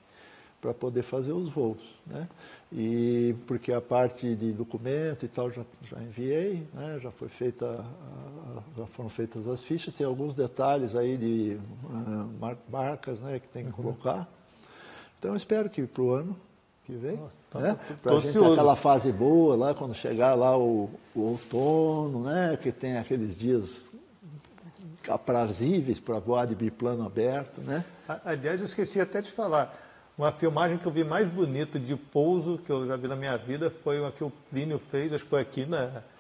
para poder fazer os voos, né? E porque a parte de documento e tal já enviei, né? Já foram feitas as fichas. Tem alguns detalhes aí de marcas, né, que tem que colocar. Então, eu espero que para o ano que vem, né? Para a gente ter aquela fase boa lá, quando chegar lá o outono, né? Que tem aqueles dias aprazíveis para voar de biplano aberto, né? Aliás, eu esqueci até de falar, uma filmagem que eu vi mais bonita de pouso que eu já vi na minha vida foi uma que o Plínio fez, acho que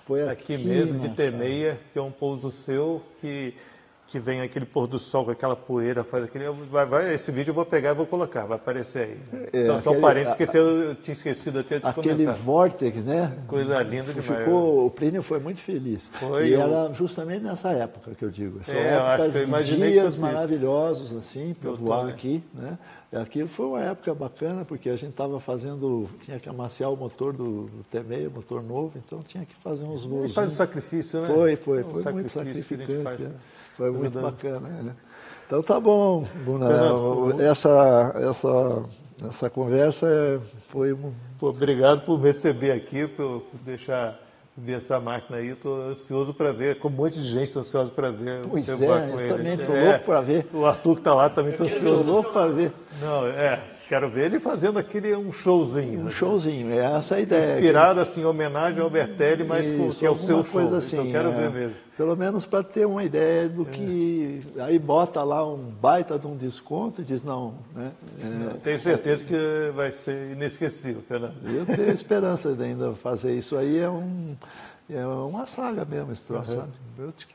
foi aqui mesmo, de Temeia, que é um pouso seu que vem aquele pôr do sol com aquela poeira, faz aquele. Esse vídeo eu vou pegar e vou colocar, vai aparecer aí. Só parênteses, eu tinha esquecido até de comentar. Aquele vórtex, né? Coisa linda demais. O Plínio foi muito feliz. E era justamente nessa época que eu digo. São épocas de dias maravilhosos, assim, para voar aqui, né? Aquilo foi uma época bacana, porque a gente estava tinha que amaciar o motor do T6, motor novo, então tinha que fazer uns voos. Mas faz o sacrifício, né? Foi muito sacrificante. Foi muito bacana, né? Então tá bom, Buna. Essa conversa foi... Obrigado por me receber aqui, por deixar ver essa máquina aí. Estou ansioso para ver, como um monte de gente está ansioso para ver. Pois é, eu também estou louco para ver. O Arthur que está lá também estou ansioso. Estou louco para ver. Não, quero ver ele fazendo um showzinho. Um showzinho, essa é a ideia. Inspirado assim, em homenagem ao Bertelli, mas que é o seu show. Coisa assim, eu quero ver mesmo. Pelo menos para ter uma ideia do que... Aí bota lá um baita de um desconto e diz, não... Né? Tenho certeza que vai ser inesquecível, Fernando. Eu tenho esperança de ainda fazer isso aí. É uma saga mesmo esse troço, sabe?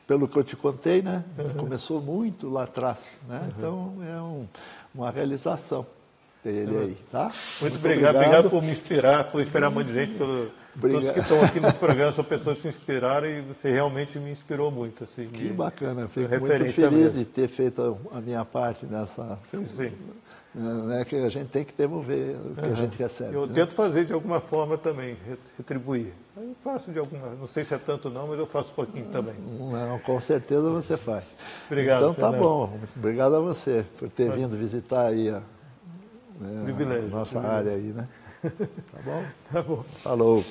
Pelo que eu te contei, né? Começou muito lá atrás, né? Então é uma realização ter ele aí, tá? Muito obrigado por me inspirar, por inspirar muita gente, todos que estão aqui nos programas são pessoas que se inspiraram e você realmente me inspirou muito. Assim, que bacana, fico muito feliz de ter feito a minha parte nessa... Sim. Né, que a gente tem que devolver o que a gente recebe. Eu tento fazer de alguma forma também, retribuir. Eu faço de alguma, não sei se é tanto não, mas eu faço um pouquinho também. Não, com certeza você faz. Obrigado, então tá Fernando. bom, obrigado a você por ter vindo visitar aí a nossa área aí, né? Tá bom? Tá bom. Falou.